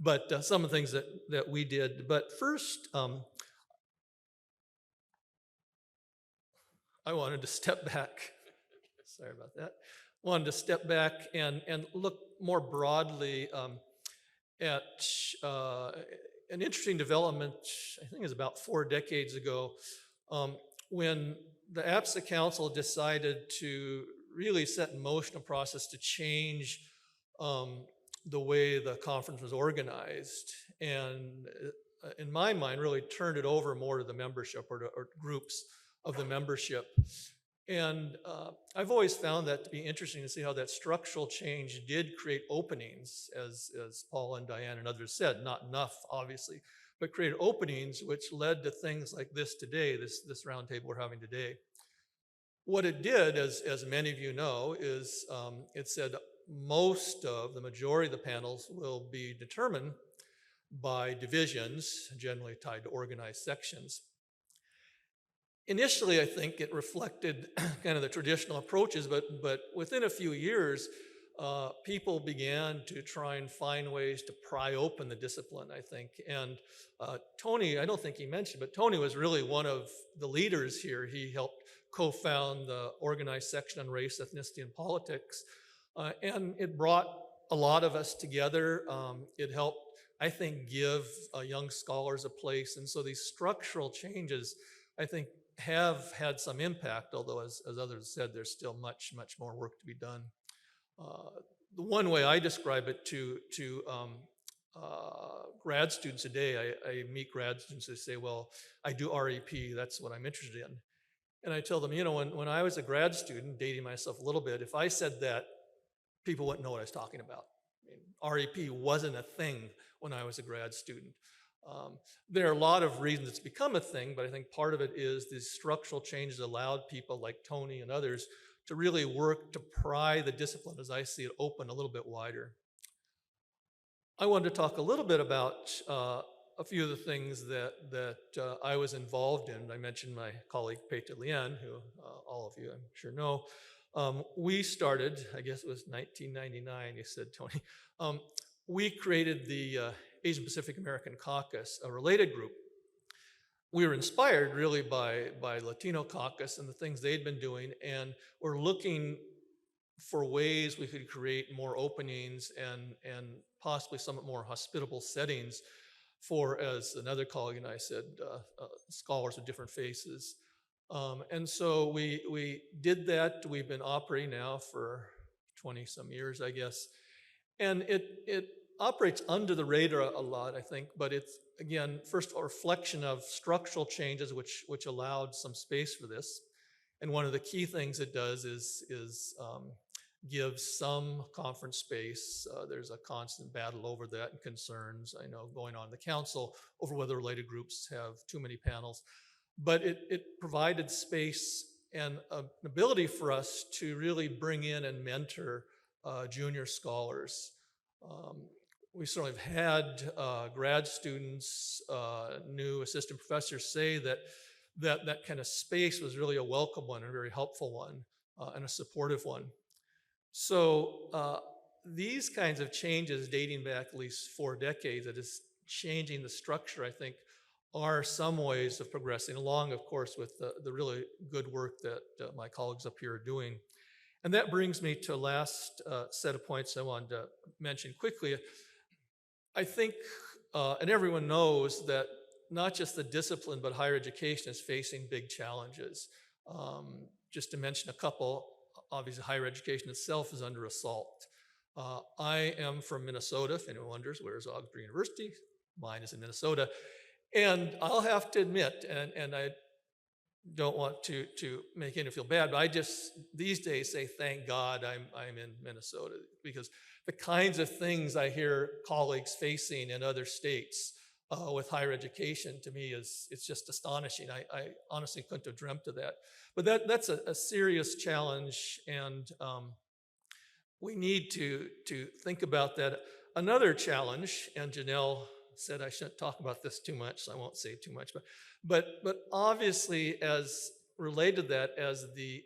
Speaker 6: But some of the things that we did. But first, I wanted to step back. Sorry about that. Wanted to step back and look more broadly at an interesting development, I think it was about 4 decades ago, when the APSA Council decided to really set in motion a process to change the way the conference was organized, and in my mind, really turned it over more to the membership or groups of the membership. And I've always found that to be interesting to see how that structural change did create openings, as Paula and Dianne and others said, not enough, obviously, but created openings which led to things like this today, this roundtable we're having today. What it did, as many of you know, is it said the majority of the panels will be determined by divisions, generally tied to organized sections. Initially, I think it reflected kind of the traditional approaches, but within a few years, people began to try and find ways to pry open the discipline, I think. And Tony, I don't think he mentioned, but Tony was really one of the leaders here. He helped co-found the organized section on race, ethnicity, and politics. And it brought a lot of us together. It helped, I think, give young scholars a place. And so these structural changes, I think, have had some impact, although as others said, there's still much more work to be done. The one way I describe it to grad students today, I meet grad students who say, well, I do REP, that's what I'm interested in. And I tell them, you know, when I was a grad student, dating myself a little bit, if I said that, people wouldn't know what I was talking about. I mean, REP wasn't a thing when I was a grad student. There are a lot of reasons it's become a thing, but I think part of it is these structural changes allowed people like Tony and others to really work to pry the discipline, as I see it, open a little bit wider. I wanted to talk a little bit about a few of the things that I was involved in. I mentioned my colleague Dianne, who all of you I'm sure know. We started, I guess it was 1999, you said, Tony. We created the Asian Pacific American Caucus, a related group. We were inspired really by Latino Caucus and the things they'd been doing, and we're looking for ways we could create more openings and possibly somewhat more hospitable settings for, as another colleague and I said, scholars with different faces. And so we did that. We've been operating now for 20 some years, I guess. And it operates under the radar a lot, I think, but it's, again, first a reflection of structural changes which allowed some space for this. And one of the key things it does is give some conference space. There's a constant battle over that and concerns, I know, going on in the council over whether related groups have too many panels. But it provided space and an ability for us to really bring in and mentor junior scholars. We certainly have had grad students, new assistant professors say that kind of space was really a welcome one, a very helpful one, and a supportive one. So these kinds of changes dating back at least 4 decades, that is changing the structure, I think, are some ways of progressing along, of course, with the really good work that my colleagues up here are doing. And that brings me to a last set of points I wanted to mention quickly. I think, and everyone knows that not just the discipline, but higher education is facing big challenges. Just to mention a couple, obviously higher education itself is under assault. I am from Minnesota, if anyone wonders, where's Augsburg University? Mine is in Minnesota. And I'll have to admit, and I don't want to make anyone feel bad, but I just these days say, thank God I'm in Minnesota, because the kinds of things I hear colleagues facing in other states with higher education, to me, it's just astonishing. I honestly couldn't have dreamt of that. But that's a serious challenge, and we need to think about that. Another challenge, and Janelle said I shouldn't talk about this too much, so I won't say too much, but obviously, as related to that, as the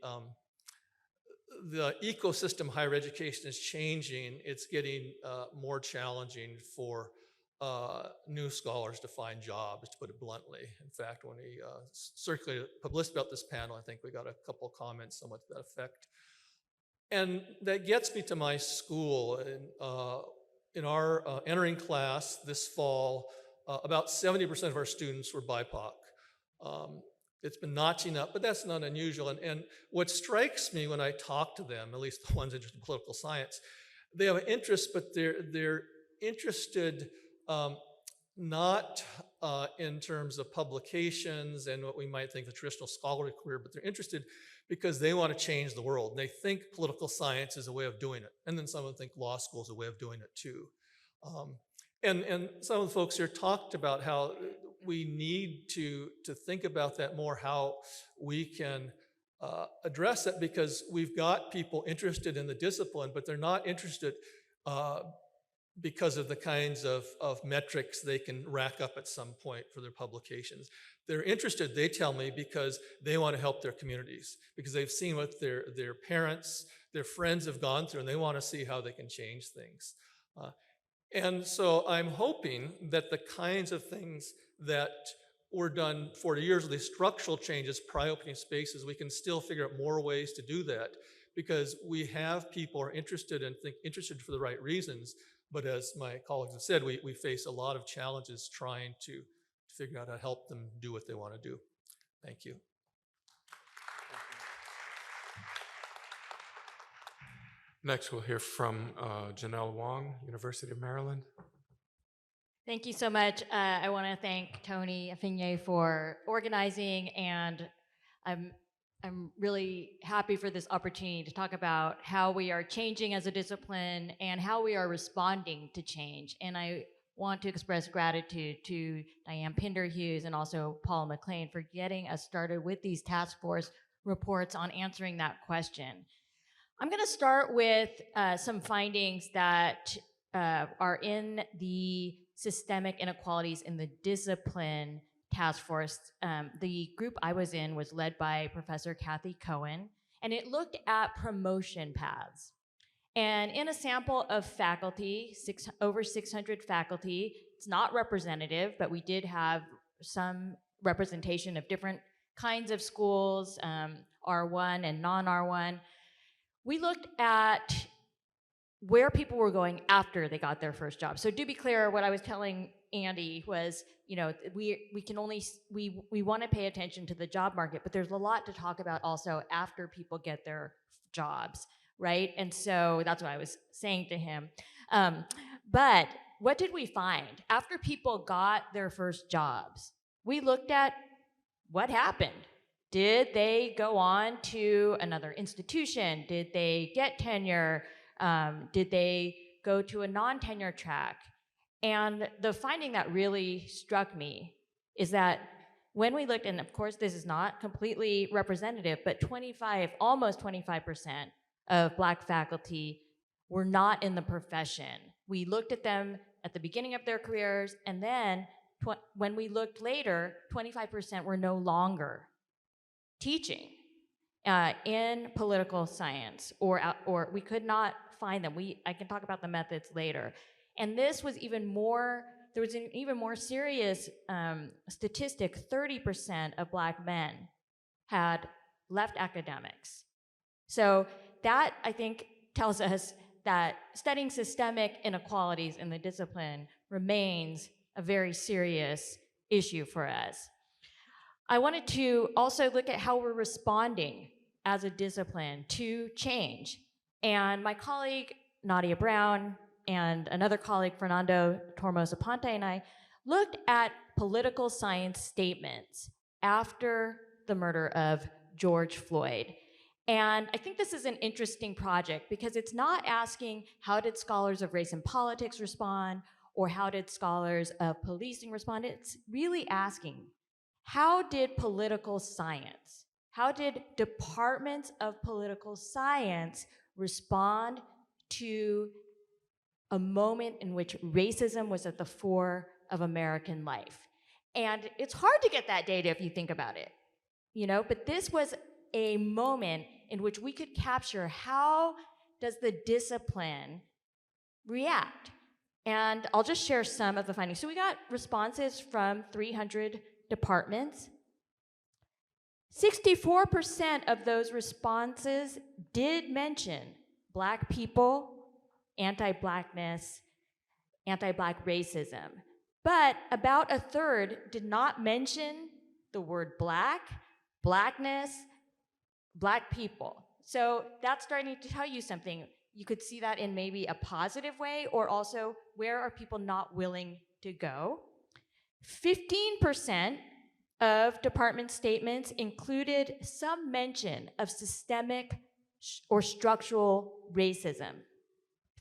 Speaker 6: ecosystem of higher education is changing, it's getting more challenging for new scholars to find jobs, to put it bluntly. In fact, when we circulated publicity about this panel, I think we got a couple comments somewhat to that effect. And that gets me to my school. In our entering class this fall, about 70% of our students were BIPOC. It's been notching up, but that's not unusual. And what strikes me when I talk to them, at least the ones interested in political science, they have an interest, but they're interested not in terms of publications and what we might think of the traditional scholarly career, but they're interested because they want to change the world. They think political science is a way of doing it. And then some of them think law school is a way of doing it too. And some of the folks here talked about how we need to think about that more, how we can address that, because we've got people interested in the discipline, but they're not interested because of the kinds of metrics they can rack up at some point for their publications. They're interested, they tell me, because they want to help their communities, because they've seen what their parents, their friends have gone through, and they want to see how they can change things. And so I'm hoping that the kinds of things that were done 40 years of these structural changes, opening spaces, we can still figure out more ways to do that, because we have people who are interested and interested for the right reasons. But as my colleagues have said, we face a lot of challenges trying to figure out how to help them do what they want to do. Thank you.
Speaker 1: Next, we'll hear from Janelle Wong, University of Maryland.
Speaker 7: Thank you so much. I want to thank Tony Affigne for organizing, and I'm really happy for this opportunity to talk about how we are changing as a discipline and how we are responding to change. And I want to express gratitude to Dianne Pinderhughes and also Paula McClain for getting us started with these task force reports on answering that question. I'm going to start with some findings that are in the systemic inequalities in the discipline task force. The group I was in was led by Professor Kathy Cohen, and it looked at promotion paths. And in a sample of faculty, over 600 faculty, it's not representative, but we did have some representation of different kinds of schools, R1 and non-R1. We looked at where people were going after they got their first job. So to be clear, what I was telling Andy was, we want to pay attention to the job market, but there's a lot to talk about also after people get their jobs, right? And so that's what I was saying to him. But what did we find? After people got their first jobs, we looked at what happened. Did they go on to another institution? Did they get tenure? Did they go to a non-tenure track? And the finding that really struck me is that when we looked, and of course this is not completely representative, but almost 25% of Black faculty were not in the profession. We looked at them at the beginning of their careers, and then when we looked later, 25% were no longer teaching in political science, or we could not find them. I can talk about the methods later. And this was there was an even more serious statistic. 30% of Black men had left academics. So that, I think, tells us that studying systemic inequalities in the discipline remains a very serious issue for us. I wanted to also look at how we're responding as a discipline to change. And my colleague, Nadia Brown, and another colleague, Fernando Tormosa-Ponte, and I looked at political science statements after the murder of George Floyd. And I think this is an interesting project because it's not asking how did scholars of race and politics respond or how did scholars of policing respond. It's really asking, how did political science, how did departments of political science respond to a moment in which racism was at the fore of American life? And it's hard to get that data if you think about it, but this was a moment in which we could capture how does the discipline react. And I'll just share some of the findings. So we got responses from 300 departments. 64% of those responses did mention Black people, anti-Blackness, anti-Black racism. But about a third did not mention the word Black, Blackness, Black people. So that's starting to tell you something. you could see that in maybe a positive way, or also where are people not willing to go. 15% of department statements included some mention of systemic or structural racism.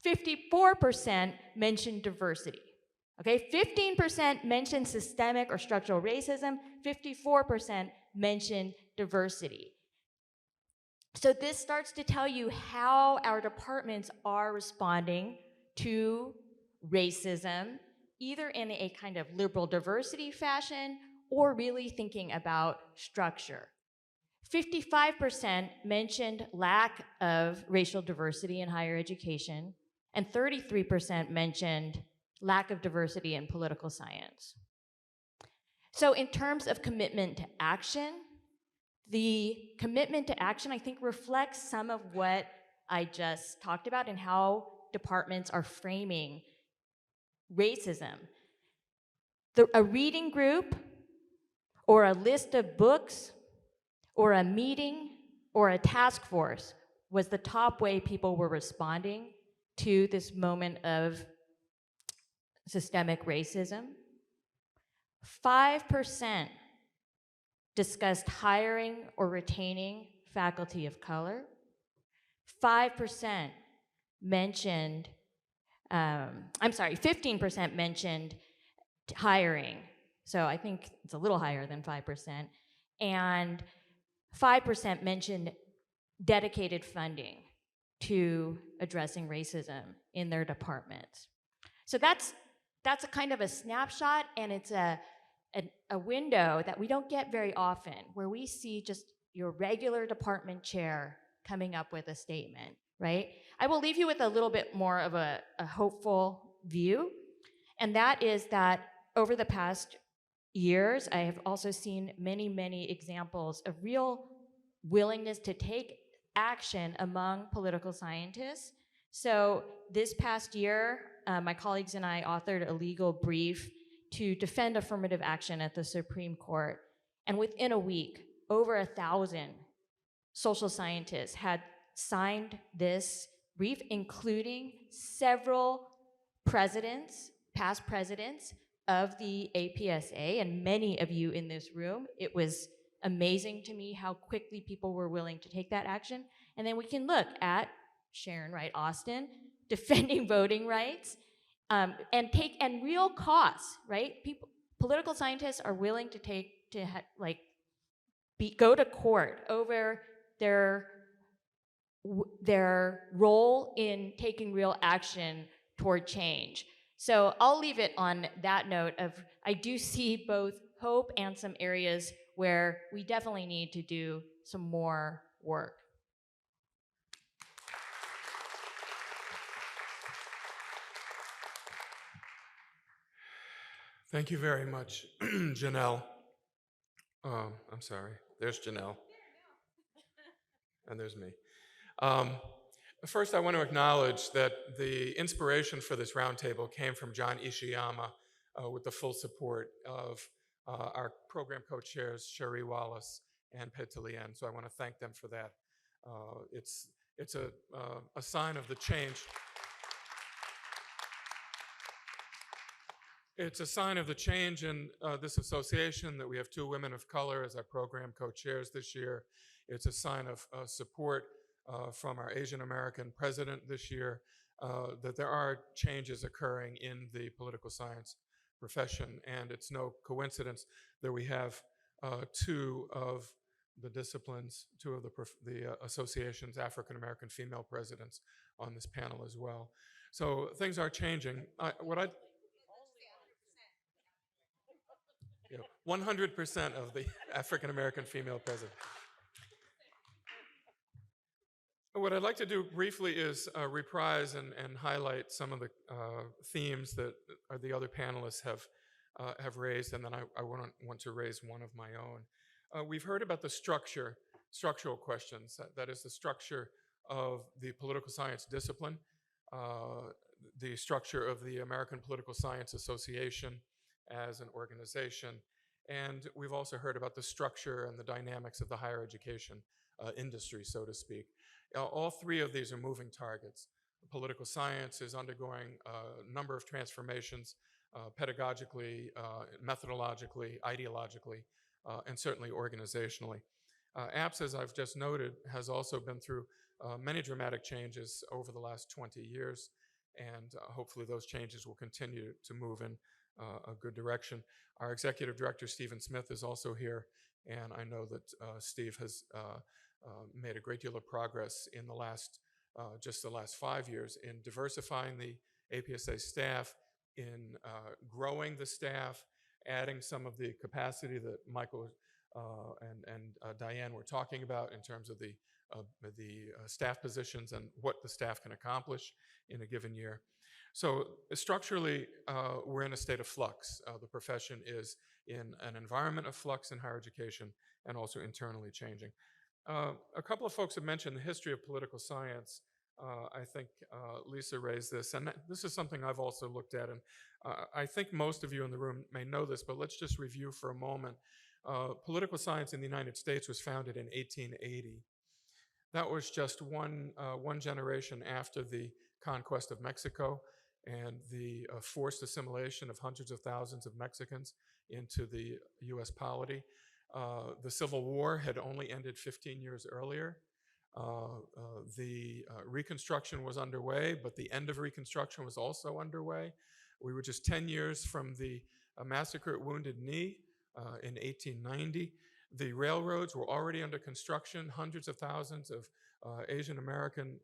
Speaker 7: 54% mentioned diversity. Okay, 15% mentioned systemic or structural racism, 54% mentioned diversity. So this starts to tell you how our departments are responding to racism, either in a kind of liberal diversity fashion or really thinking about structure. 55% mentioned lack of racial diversity in higher education, and 33% mentioned lack of diversity in political science. So in terms of commitment to action, the commitment to action, I think, reflects some of what I just talked about and how departments are framing racism. A reading group, or a list of books, or a meeting, or a task force was the top way people were responding to this moment of systemic racism. 5% discussed hiring or retaining faculty of color. 5% mentioned, 15% mentioned hiring. So I think it's a little higher than 5%. And 5% mentioned dedicated funding to addressing racism in their departments. So that's a kind of a snapshot, and it's a window that we don't get very often, where we see just your regular department chair coming up with a statement, right? I will leave you with a little bit more of a hopeful view, and that is that over the past years, I have also seen many, many examples of real willingness to take action among political scientists. So this past year, my colleagues and I authored a legal brief to defend affirmative action at the Supreme Court. And within a week, over 1,000 social scientists had signed this brief, including several presidents, past presidents of the APSA, and many of you in this room. It was amazing to me how quickly people were willing to take that action. And then we can look at Sharon Wright Austin defending voting rights, and real costs, right? Political scientists are willing to go to court over their role in taking real action toward change. So I'll leave it on that note of, I do see both hope and some areas where we definitely need to do some more work.
Speaker 1: Thank you very much, Janelle. I'm sorry, there's Janelle. And there's me. First, I want to acknowledge that the inspiration for this roundtable came from John Ishiyama with the full support of our program co-chairs, Sherry Wallace and Petalian. So I want to thank them for that. It's a sign of the change. It's a sign of the change in this association that we have 2 women of color as our program co-chairs this year. It's a sign of support from our Asian American president this year, that there are changes occurring in the political science profession. And it's no coincidence that we have 2 of the disciplines, 2 of the association's African American female presidents on this panel as well. So things are changing. 100% of the African American female president. What I'd like to do briefly is reprise and highlight some of the themes that the other panelists have raised, and then I want to raise one of my own. We've heard about the structural questions, that is the structure of the political science discipline, the structure of the American Political Science Association as an organization, and we've also heard about the structure and the dynamics of the higher education industry, so to speak. All 3 of these are moving targets. political science is undergoing a number of transformations, pedagogically, methodologically, ideologically, and certainly organizationally. APS, as I've just noted, has also been through many dramatic changes over the last 20 years, and hopefully those changes will continue to move in a good direction. Our executive director, Stephen Smith, is also here, and I know that Steve has made a great deal of progress in just the last 5 years in diversifying the APSA staff, in growing the staff, adding some of the capacity that Michael and Dianne were talking about in terms of the staff positions and what the staff can accomplish in a given year. So structurally, we're in a state of flux. The profession is in an environment of flux in higher education and also internally changing. A couple of folks have mentioned the history of political science. I think Lisa raised this, and this is something I've also looked at, and I think most of you in the room may know this, but let's just review for a moment. Political science in the United States was founded in 1880. That was just one generation after the conquest of Mexico and the forced assimilation of hundreds of thousands of Mexicans into the U.S. polity. The Civil War had only ended 15 years earlier. The Reconstruction was underway, but the end of Reconstruction was also underway. We were just 10 years from the massacre at Wounded Knee in 1890. The railroads were already under construction. Hundreds of thousands of Asian American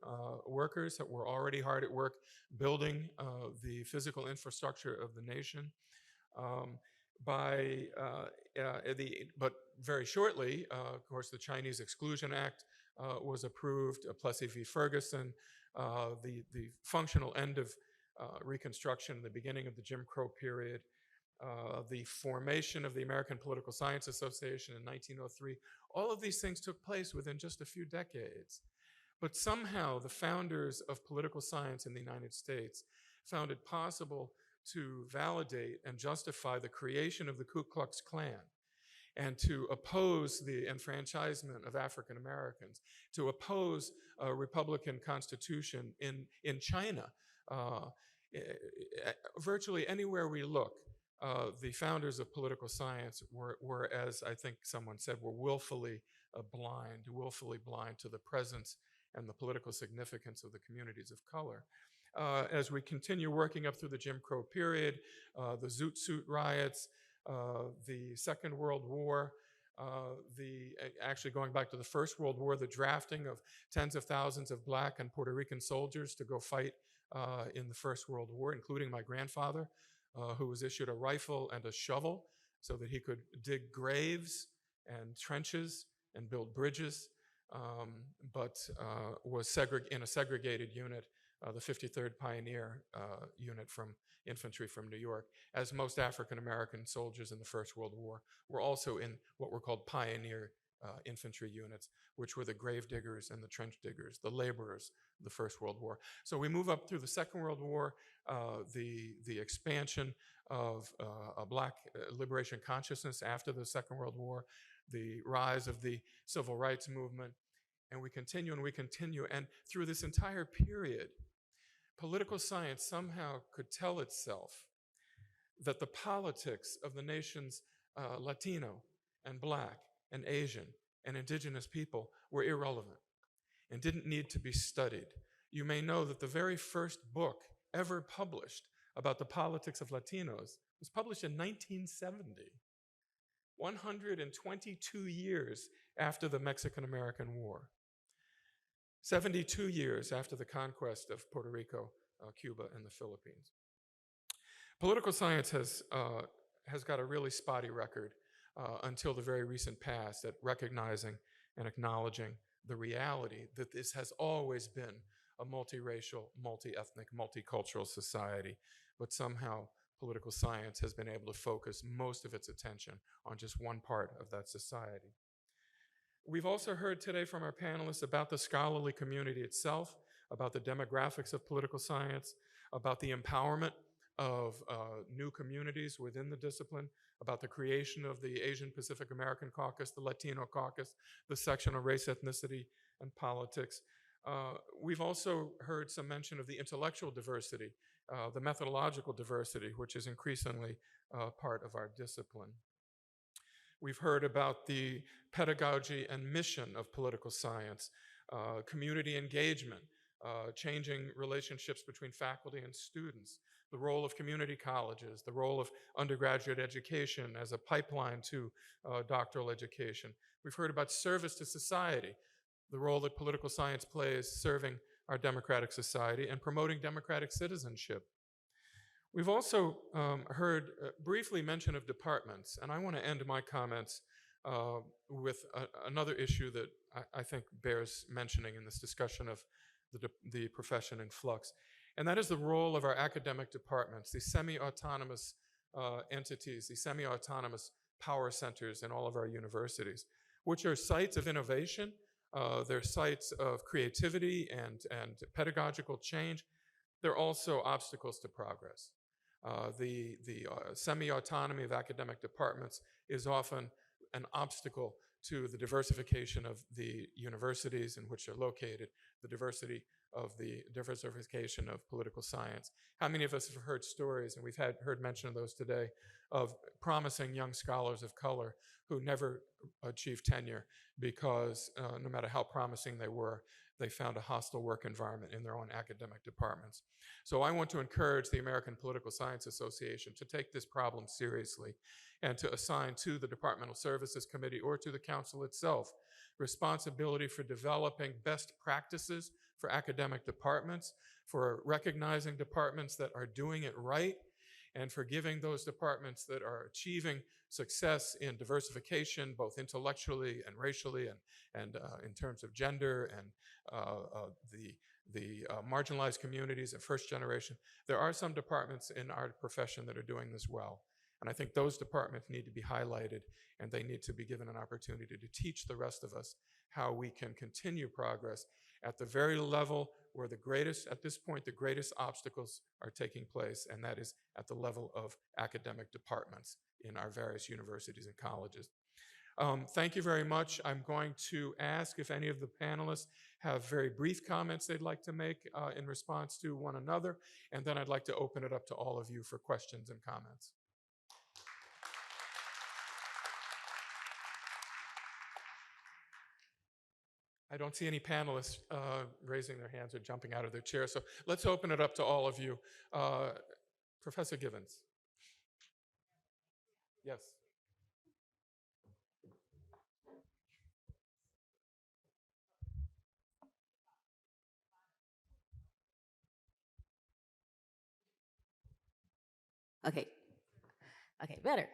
Speaker 1: workers that were already hard at work building the physical infrastructure of the nation. But very shortly, of course, the Chinese Exclusion Act was approved, Plessy v. Ferguson, the functional end of Reconstruction, the beginning of the Jim Crow period, the formation of the American Political Science Association in 1903. All of these things took place within just a few decades. But somehow the founders of political science in the United States found it possible to validate and justify the creation of the Ku Klux Klan, and to oppose the enfranchisement of African Americans, to oppose a Republican Constitution in China. Virtually anywhere we look, the founders of political science were, as I think someone said, were willfully blind to the presence and the political significance of the communities of color. As we continue working up through the Jim Crow period, the Zoot Suit riots, the Second World War, actually going back to the First World War, the drafting of tens of thousands of Black and Puerto Rican soldiers to go fight in the First World War, including my grandfather, who was issued a rifle and a shovel so that he could dig graves and trenches and build bridges, but was in a segregated unit, the 53rd Pioneer Unit from infantry from New York, as most African American soldiers in the First World War were also in what were called pioneer infantry units, which were the grave diggers and the trench diggers, the laborers of the First World War. So we move up through the Second World War, the expansion of a Black liberation consciousness after the Second World War, the rise of the Civil Rights Movement, and we continue, and through this entire period, political science somehow could tell itself that the politics of the nation's Latino and Black and Asian and indigenous people were irrelevant and didn't need to be studied. You may know that the very first book ever published about the politics of Latinos was published in 1970, 122 years after the Mexican-American War. 72 years after the conquest of Puerto Rico, Cuba, and the Philippines. Political science has got a really spotty record until the very recent past at recognizing and acknowledging the reality that this has always been a multiracial, multi-ethnic, multicultural society, but somehow political science has been able to focus most of its attention on just one part of that society. We've also heard today from our panelists about the scholarly community itself, about the demographics of political science, about the empowerment of new communities within the discipline, about the creation of the Asian Pacific American Caucus, the Latino Caucus, the section on race, ethnicity, and politics, We've also heard some mention of the intellectual diversity, the methodological diversity, which is increasingly part of our discipline. We've heard about the pedagogy and mission of political science, community engagement, changing relationships between faculty and students, the role of community colleges, the role of undergraduate education as a pipeline to doctoral education. We've heard about service to society, the role that political science plays serving our democratic society and promoting democratic citizenship. We've also heard briefly mention of departments, and I want to end my comments with another issue that I think bears mentioning in this discussion of the profession in flux, and that is the role of our academic departments, these semi-autonomous entities, these semi-autonomous power centers in all of our universities, which are sites of innovation, they're sites of creativity and pedagogical change. They're also obstacles to progress. The semi-autonomy of academic departments is often an obstacle to the diversification of the universities in which they're located, the diversification of political science. How many of us have heard stories, and we've heard mention of those today, of promising young scholars of color who never achieved tenure because no matter how promising they were, they found a hostile work environment in their own academic departments. So I want to encourage the American Political Science Association to take this problem seriously and to assign to the Departmental Services Committee or to the Council itself responsibility for developing best practices for academic departments, for recognizing departments that are doing it right, and for giving those departments that are achieving success in diversification, both intellectually and racially and in terms of gender and the marginalized communities and first generation. There are some departments in our profession that are doing this well. And I think those departments need to be highlighted, and they need to be given an opportunity to teach the rest of us how we can continue progress at the very level where at this point, the greatest obstacles are taking place, and that is at the level of academic departments in our various universities and colleges. Thank you very much. I'm going to ask if any of the panelists have very brief comments they'd like to make in response to one another, and then I'd like to open it up to all of you for questions and comments. I don't see any panelists raising their hands or jumping out of their chairs, so let's open it up to all of you. Professor Givens. Yes.
Speaker 8: Okay. Okay, better.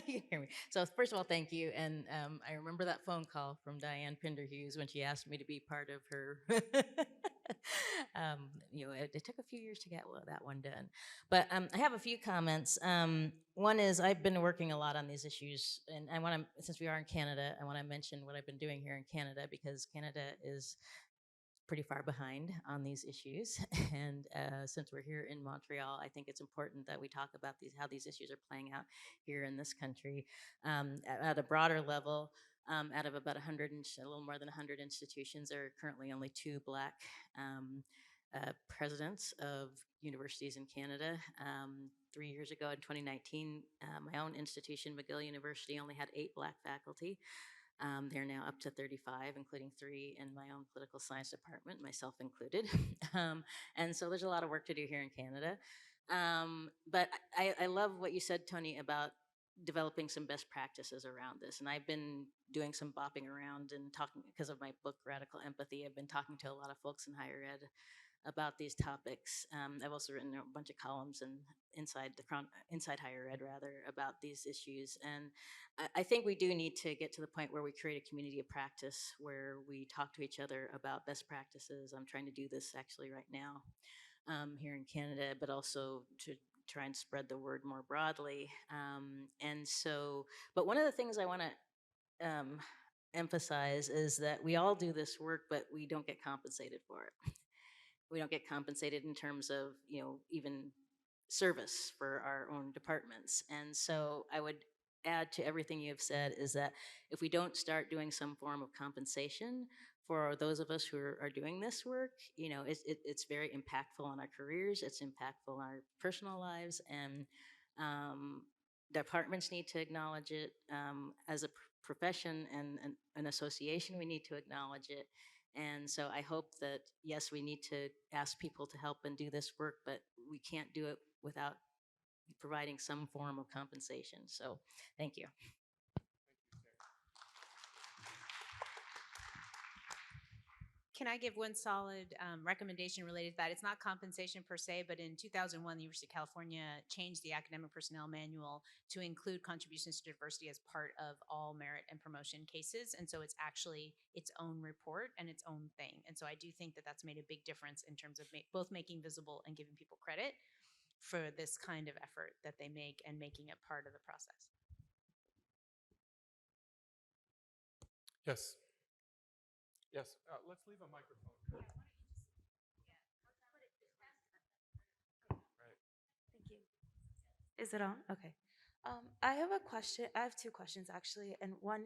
Speaker 8: You can hear me. So first of all, thank you. And I remember that phone call from Dianne Pinderhughes when she asked me to be part of her. It took a few years to get that one done. But I have a few comments. One is I've been working a lot on these issues, and I want to, since we are in Canada, I want to mention what I've been doing here in Canada, because Canada is pretty far behind on these issues. And since we're here in Montreal, I think it's important that we talk about how these issues are playing out here in this country. At a broader level, out of about a little more than 100 institutions, there are currently only 2 Black presidents of universities in Canada. 3 years ago, in 2019, my own institution, McGill University, only had 8 Black faculty. They're now up to 35, including 3 in my own political science department, myself included. And so there's a lot of work to do here in Canada. But I love what you said, Tony, about developing some best practices around this. And I've been doing some bopping around and talking, because of my book, Radical Empathy, I've been talking to a lot of folks in higher ed about these topics. I've also written a bunch of columns inside higher ed, about these issues. And I think we do need to get to the point where we create a community of practice, where we talk to each other about best practices. I'm trying to do this actually right now here in Canada, but also to try and spread the word more broadly. But one of the things I want to emphasize is that we all do this work, but we don't get compensated for it. We don't get compensated in terms of, even service for our own departments. And so I would add to everything you have said is that if we don't start doing some form of compensation for those of us who are doing this work, it's very impactful on our careers. It's impactful on our personal lives, and departments need to acknowledge it. As a profession and an association, we need to acknowledge it. And so I hope that, yes, we need to ask people to help and do this work, but we can't do it without providing some form of compensation. So thank you.
Speaker 4: Can I give one solid recommendation related to that? It's not compensation per se, but in 2001, the University of California changed the academic personnel manual to include contributions to diversity as part of all merit and promotion cases. And so it's actually its own report and its own thing. And so I do think that that's made a big difference in terms of both making visible and giving people credit for this kind of effort that they make and making it part of the process.
Speaker 1: Yes. Yes. Let's leave a microphone. Right.
Speaker 9: Thank you. Is it on? Okay. I have a question. I have two questions actually, and one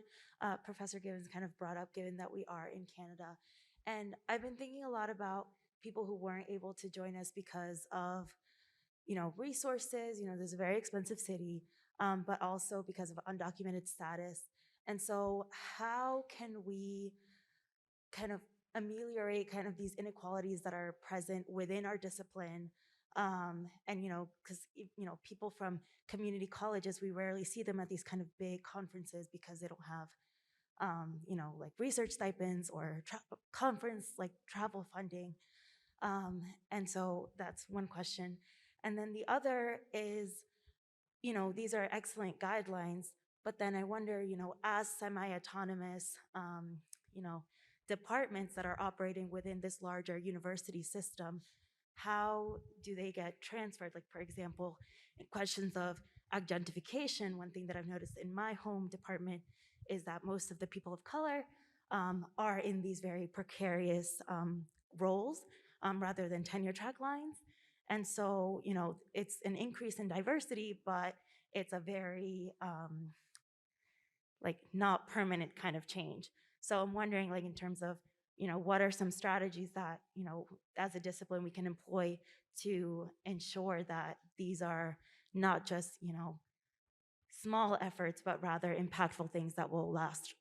Speaker 9: Professor Gibbons kind of brought up, given that we are in Canada, and I've been thinking a lot about people who weren't able to join us because of, resources. This is a very expensive city, but also because of undocumented status. And so, how can we kind of ameliorate kind of these inequalities that are present within our discipline? And, because, people from community colleges, we rarely see them at these kind of big conferences because they don't have, like research stipends or conference, like travel funding. And so that's one question. And then the other is, these are excellent guidelines, but then I wonder, as semi-autonomous, departments that are operating within this larger university system, how do they get transferred? Like, for example, in questions of identification, one thing that I've noticed in my home department is that most of the people of color are in these very precarious roles rather than tenure track lines. And so, it's an increase in diversity, but it's a very not permanent kind of change. So I'm wondering, in terms of, what are some strategies that, as a discipline we can employ to ensure that these are not just, small efforts, but rather impactful things that will last,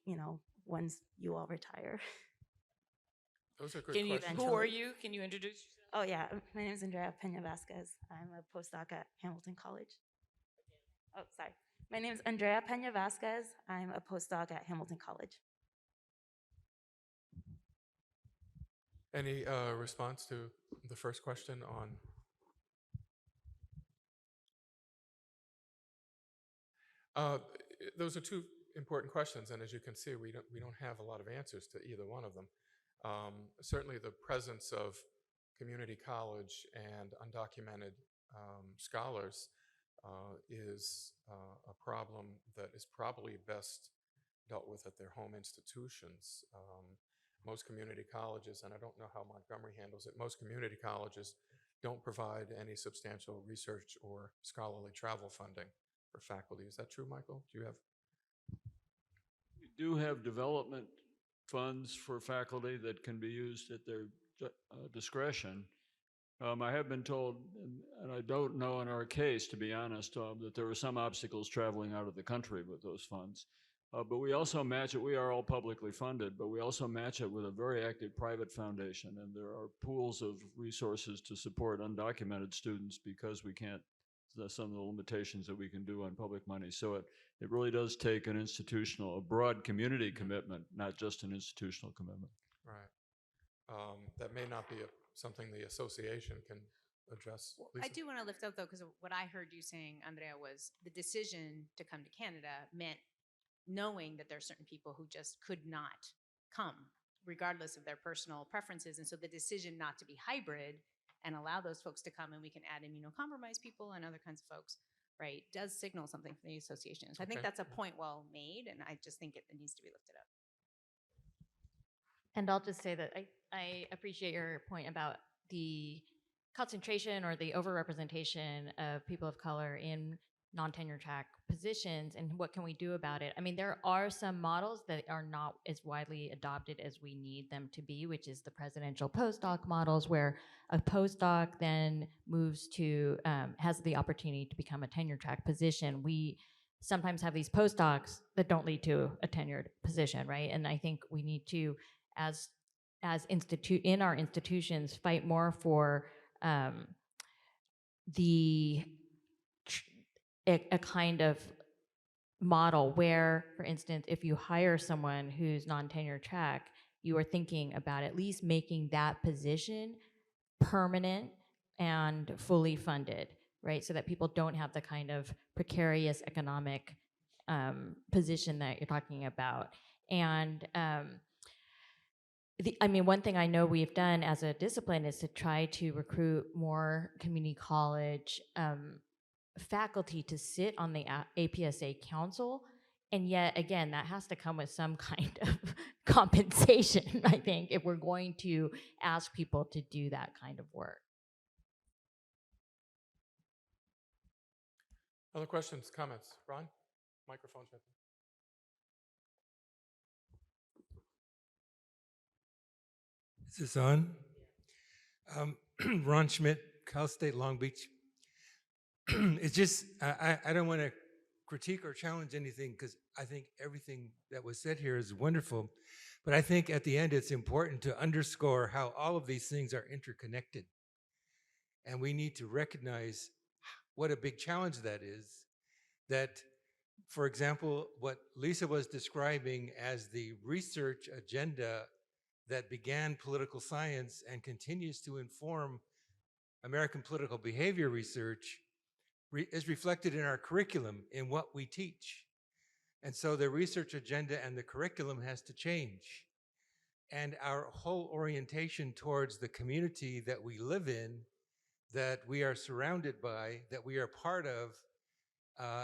Speaker 9: once you all retire.
Speaker 1: Those are good
Speaker 2: Who
Speaker 1: questions.
Speaker 2: are you? Can you introduce yourself?
Speaker 9: Oh yeah, my name is Andrea Pena Vasquez. I'm a postdoc at Hamilton College. Oh, sorry. My name is Andrea Pena Vasquez. I'm a postdoc at Hamilton College.
Speaker 1: Any response to the first question on? Those are two important questions, and as you can see, we don't have a lot of answers to either one of them. Certainly, the presence of community college and undocumented scholars is a problem that is probably best dealt with at their home institutions. Most community colleges, and I don't know how Montgomery handles it, most community colleges don't provide any substantial research or scholarly travel funding for faculty. Is that true, Michael? Do you have?
Speaker 5: We do have development funds for faculty that can be used at their discretion. I have been told, and I don't know in our case, to be honest, that there were some obstacles traveling out of the country with those funds. But we also match it. We are all publicly funded, but we also match it with a very active private foundation. And there are pools of resources to support undocumented students because we can't, some of the limitations that we can do on public money. So it really does take a broad community commitment, not just an institutional commitment.
Speaker 1: Right. That may not be something the association can address.
Speaker 4: Well,
Speaker 1: Lisa?
Speaker 4: I do want to lift up, though, because what I heard you saying, Andrea, was the decision to come to Canada meant knowing that there are certain people who just could not come, regardless of their personal preferences. And so the decision not to be hybrid and allow those folks to come, and we can add immunocompromised people and other kinds of folks, right, does signal something for the association. So I think
Speaker 1: Okay.
Speaker 4: that's a point well made, and I just think it needs to be lifted up.
Speaker 7: And I'll just say that I appreciate your point about the concentration or the overrepresentation of people of color in non-tenure track positions, and what can we do about it? I mean, there are some models that are not as widely adopted as we need them to be, which is the presidential postdoc models, where a postdoc then moves to, has the opportunity to become a tenure track position. We sometimes have these postdocs that don't lead to a tenured position, right? And I think we need to, as in our institutions, fight more for a kind of model where, for instance, if you hire someone who's non-tenure track, you are thinking about at least making that position permanent and fully funded, right? So that people don't have the kind of precarious economic position that you're talking about. And one thing I know we've done as a discipline is to try to recruit more community college faculty to sit on the APSA council. And yet, again, that has to come with some kind of compensation, I think, if we're going to ask people to do that kind of work.
Speaker 1: Other questions, comments? Ron? Microphone's right there.
Speaker 10: Is this on? Ron Schmidt, Cal State Long Beach. It's just, I don't want to critique or challenge anything because I think everything that was said here is wonderful. But I think at the end, it's important to underscore how all of these things are interconnected. And we need to recognize what a big challenge that is. That, for example, what Lisa was describing as the research agenda that began political science and continues to inform American political behavior research is reflected in our curriculum, in what we teach. And so the research agenda and the curriculum has to change. And our whole orientation towards the community that we live in, that we are surrounded by, that we are part of,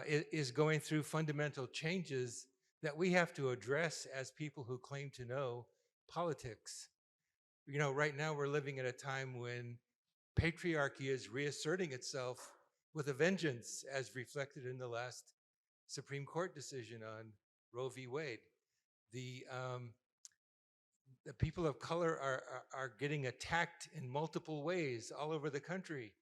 Speaker 10: is going through fundamental changes that we have to address as people who claim to know politics. You know, right now we're living at a time when patriarchy is reasserting itself with a vengeance, as reflected in the last Supreme Court decision on Roe v. Wade. The people of color are getting attacked in multiple ways all over the country.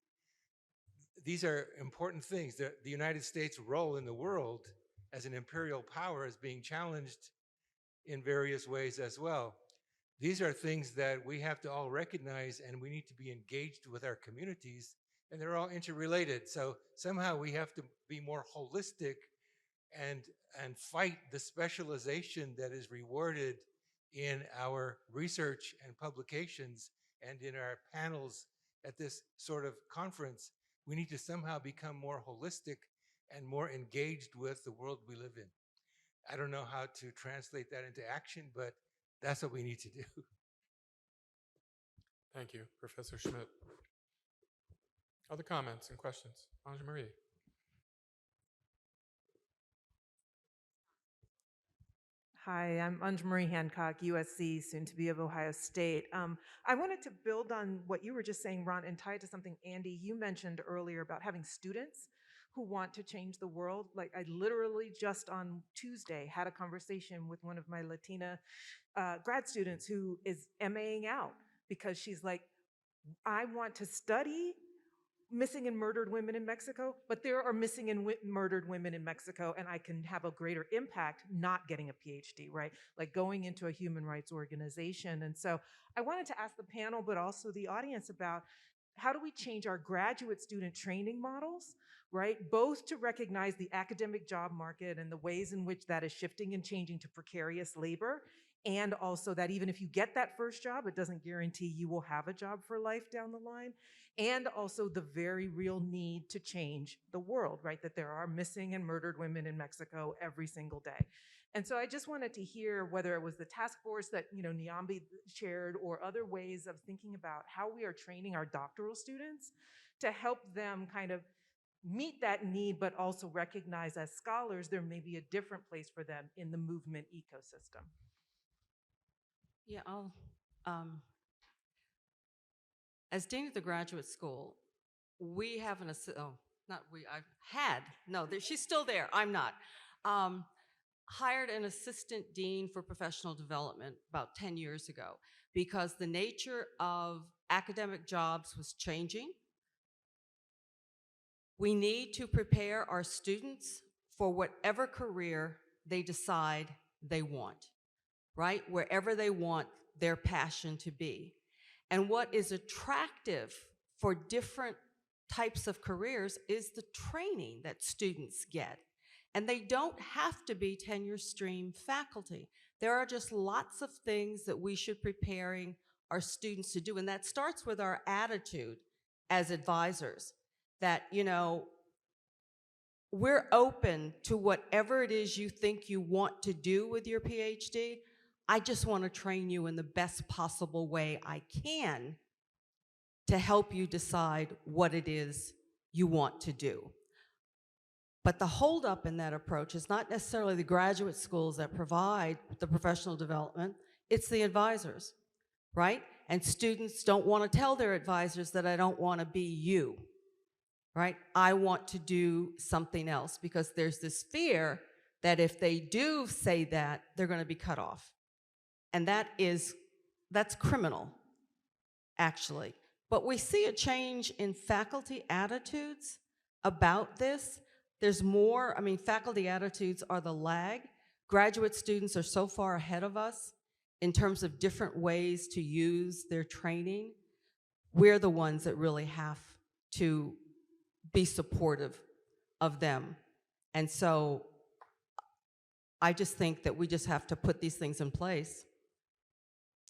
Speaker 10: These are important things. The United States' role in the world as an imperial power is being challenged in various ways as well. These are things that we have to all recognize, and we need to be engaged with our communities, and they're all interrelated. So somehow we have to be more holistic and fight the specialization that is rewarded in our research and publications and in our panels at this sort of conference. We need to somehow become more holistic and more engaged with the world we live in. I don't know how to translate that into action, but that's what we need to do.
Speaker 1: Thank you, Professor Schmidt. Other comments and questions? Ange-Marie.
Speaker 11: Hi, I'm Ange-Marie Hancock, USC, soon to be of Ohio State. I wanted to build on what you were just saying, Ron, and tie it to something, Andy, you mentioned earlier about having students who want to change the world. Like, I literally just on Tuesday had a conversation with one of my Latina grad students who is MAing out because she's like, I want to study missing and murdered women in Mexico, but there are missing and murdered women in Mexico, and I can have a greater impact not getting a PhD, right? Like going into a human rights organization. And so I wanted to ask the panel, but also the audience about how do we change our graduate student training models, right? Both to recognize the academic job market and the ways in which that is shifting and changing to precarious labor, and also that even if you get that first job, it doesn't guarantee you will have a job for life down the line. And also the very real need to change the world, right? That there are missing and murdered women in Mexico every single day. And so I just wanted to hear whether it was the task force that, you know, Nyambi shared or other ways of thinking about how we are training our doctoral students to help them kind of meet that need, but also recognize as scholars, there may be a different place for them in the movement ecosystem.
Speaker 3: Yeah, as dean of the graduate school, we have not we, I've had, no, she's still there, I'm not. Hired an assistant dean for professional development about 10 years ago because the nature of academic jobs was changing. We need to prepare our students for whatever career they decide they want, right? Wherever they want their passion to be. And what is attractive for different types of careers is the training that students get. And they don't have to be tenure stream faculty. There are just lots of things that we should be preparing our students to do. And that starts with our attitude as advisors, that, you know, we're open to whatever it is you think you want to do with your PhD. I just want to train you in the best possible way I can to help you decide what it is you want to do. But the holdup in that approach is not necessarily the graduate schools that provide the professional development, it's the advisors, right? And students don't want to tell their advisors that I don't want to be you, right? I want to do something else, because there's this fear that if they do say that, they're going to be cut off. And that's criminal, actually. But we see a change in faculty attitudes about this. There's more, I mean, faculty attitudes are the lag. Graduate students are so far ahead of us in terms of different ways to use their training. We're the ones that really have to be supportive of them. And so I just think that we just have to put these things in place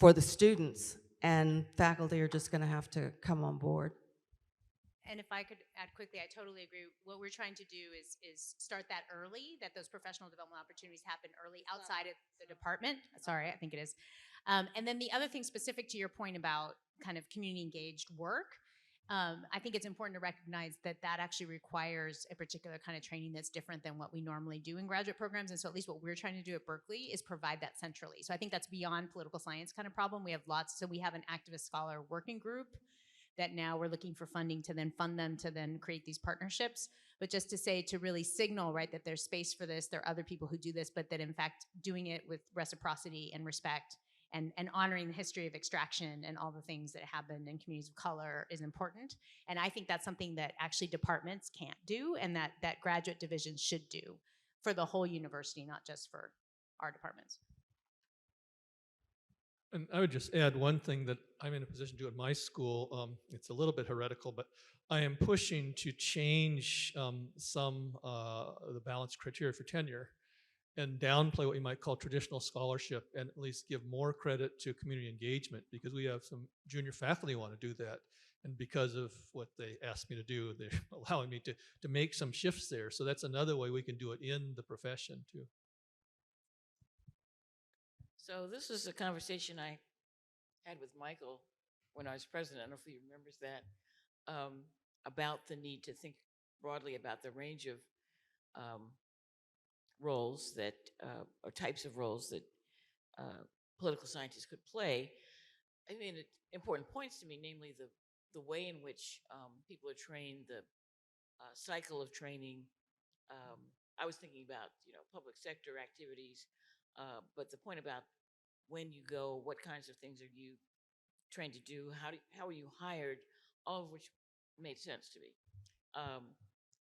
Speaker 3: for the students, and faculty are just going to have to come on board.
Speaker 4: And if I could add quickly, I totally agree. What we're trying to do is start that early, that those professional development opportunities happen early outside of the department. Sorry, I think it is. And then the other thing specific to your point about kind of community engaged work, I think it's important to recognize that that actually requires a particular kind of training that's different than what we normally do in graduate programs. And so at least what we're trying to do at Berkeley is provide that centrally. So I think that's beyond political science kind of problem. We have lots, so we have an activist scholar working group that now we're looking for funding to then fund them to then create these partnerships. But just to say, to really signal, right, that there's space for this, there are other people who do this, but that in fact doing it with reciprocity and respect and honoring the history of extraction and all the things that happen in communities of color is important. And I think that's something that actually departments can't do, and that graduate divisions should do for the whole university, not just for our departments.
Speaker 6: And I would just add one thing that I'm in a position to do at my school. It's a little bit heretical, but I am pushing to change some of the balanced criteria for tenure and downplay what you might call traditional scholarship, and at least give more credit to community engagement, because we have some junior faculty who want to do that. And because of what they asked me to do, they're allowing me to make some shifts there. So that's another way we can do it in the profession too.
Speaker 2: So this is a conversation I had with Michael when I was president. I don't know if he remembers that, about the need to think broadly about the range of roles that, or types of roles that political scientists could play. I mean, important points to me, namely the way in which people are trained, the cycle of training. I was thinking about, public sector activities, but the point about when you go, what kinds of things are you trained to do, how are you hired, all of which made sense to me.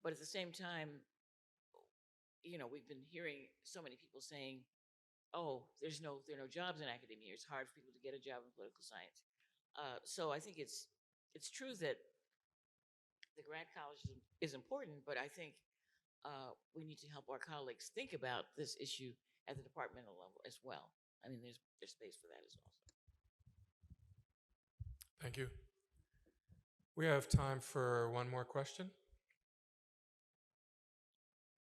Speaker 2: But at the same time, we've been hearing so many people saying, oh, there are no jobs in academia. It's hard for people to get a job in political science. So I think it's true that the grad college is important, but I think we need to help our colleagues think about this issue at the departmental level as well. I mean, there's space for that as well.
Speaker 1: Thank you. We have time for one more question.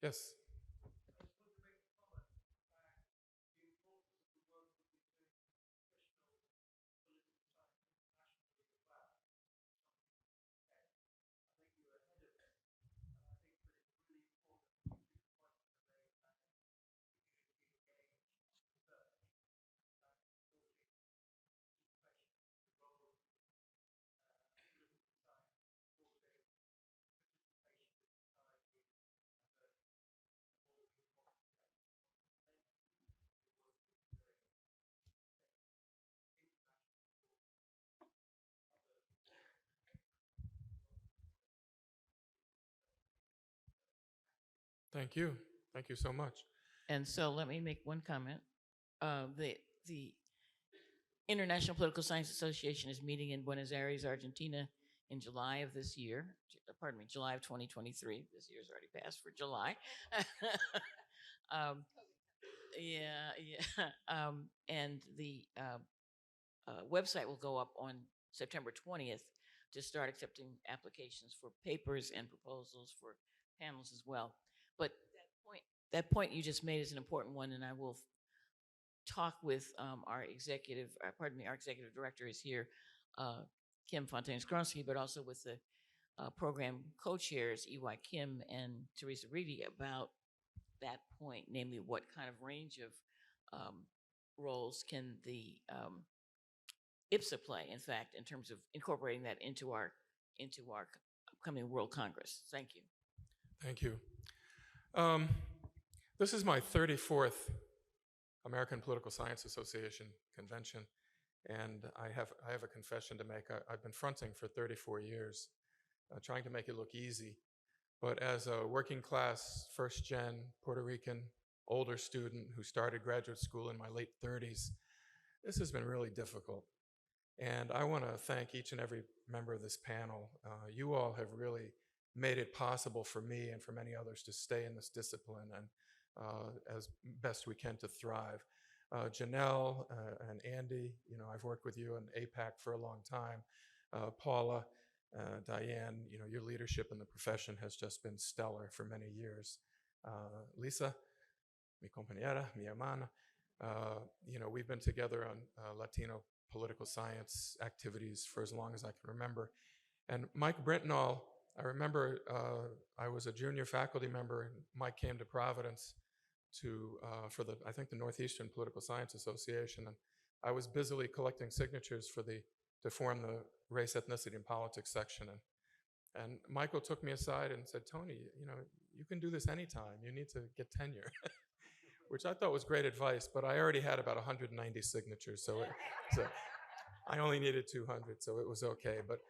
Speaker 1: Yes. Thank you. Thank you so much.
Speaker 2: And so let me make one comment. The International Political Science Association is meeting in Buenos Aires, Argentina in July of this year. July of 2023. This year's already passed for July. And the website will go up on September 20th to start accepting applications for papers and proposals for panels as well. But that point you just made is an important one, and I will talk with our executive director is here, Kim Fontaine-Skronsky, but also with the program co-chairs, EY Kim and Teresa Reedy, about that point, namely what kind of range of roles can the IPSA play, in fact, in terms of incorporating that into our upcoming World Congress. Thank you.
Speaker 1: Thank you. This is my 34th American Political Science Association convention, and I have a confession to make. I've been fronting for 34 years, trying to make it look easy. But as a working class, first gen Puerto Rican, older student who started graduate school in my late 30s, this has been really difficult. And I want to thank each and every member of this panel. You all have really made it possible for me and for many others to stay in this discipline and as best we can to thrive. Janelle and Andy, I've worked with you in APAC for a long time. Paula, Dianne, your leadership in the profession has just been stellar for many years. Lisa, mi compañera, mi hermana, we've been together on Latino political science activities for as long as I can remember. And Mike Brintnall, I remember I was a junior faculty member, and Mike came to Providence for I think the Northeastern Political Science Association, and I was busily collecting signatures to form the Race, Ethnicity, and Politics section. And Michael took me aside and said, Tony, you can do this anytime. You need to get tenure, which I thought was great advice, but I already had about 190 signatures, so I only needed 200, so it was okay. But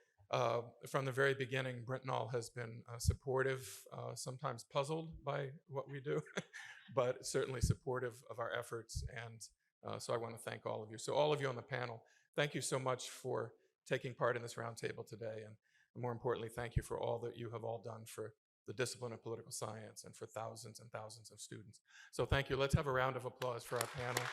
Speaker 1: from the very beginning, Brintnall has been supportive, sometimes puzzled by what we do, but certainly supportive of our efforts. And so I want to thank all of you. So all of you on the panel, thank you so much for taking part in this roundtable today. And more importantly, thank you for all that you have all done for the discipline of political science and for thousands and thousands of students. So thank you. Let's have a round of applause for our panel.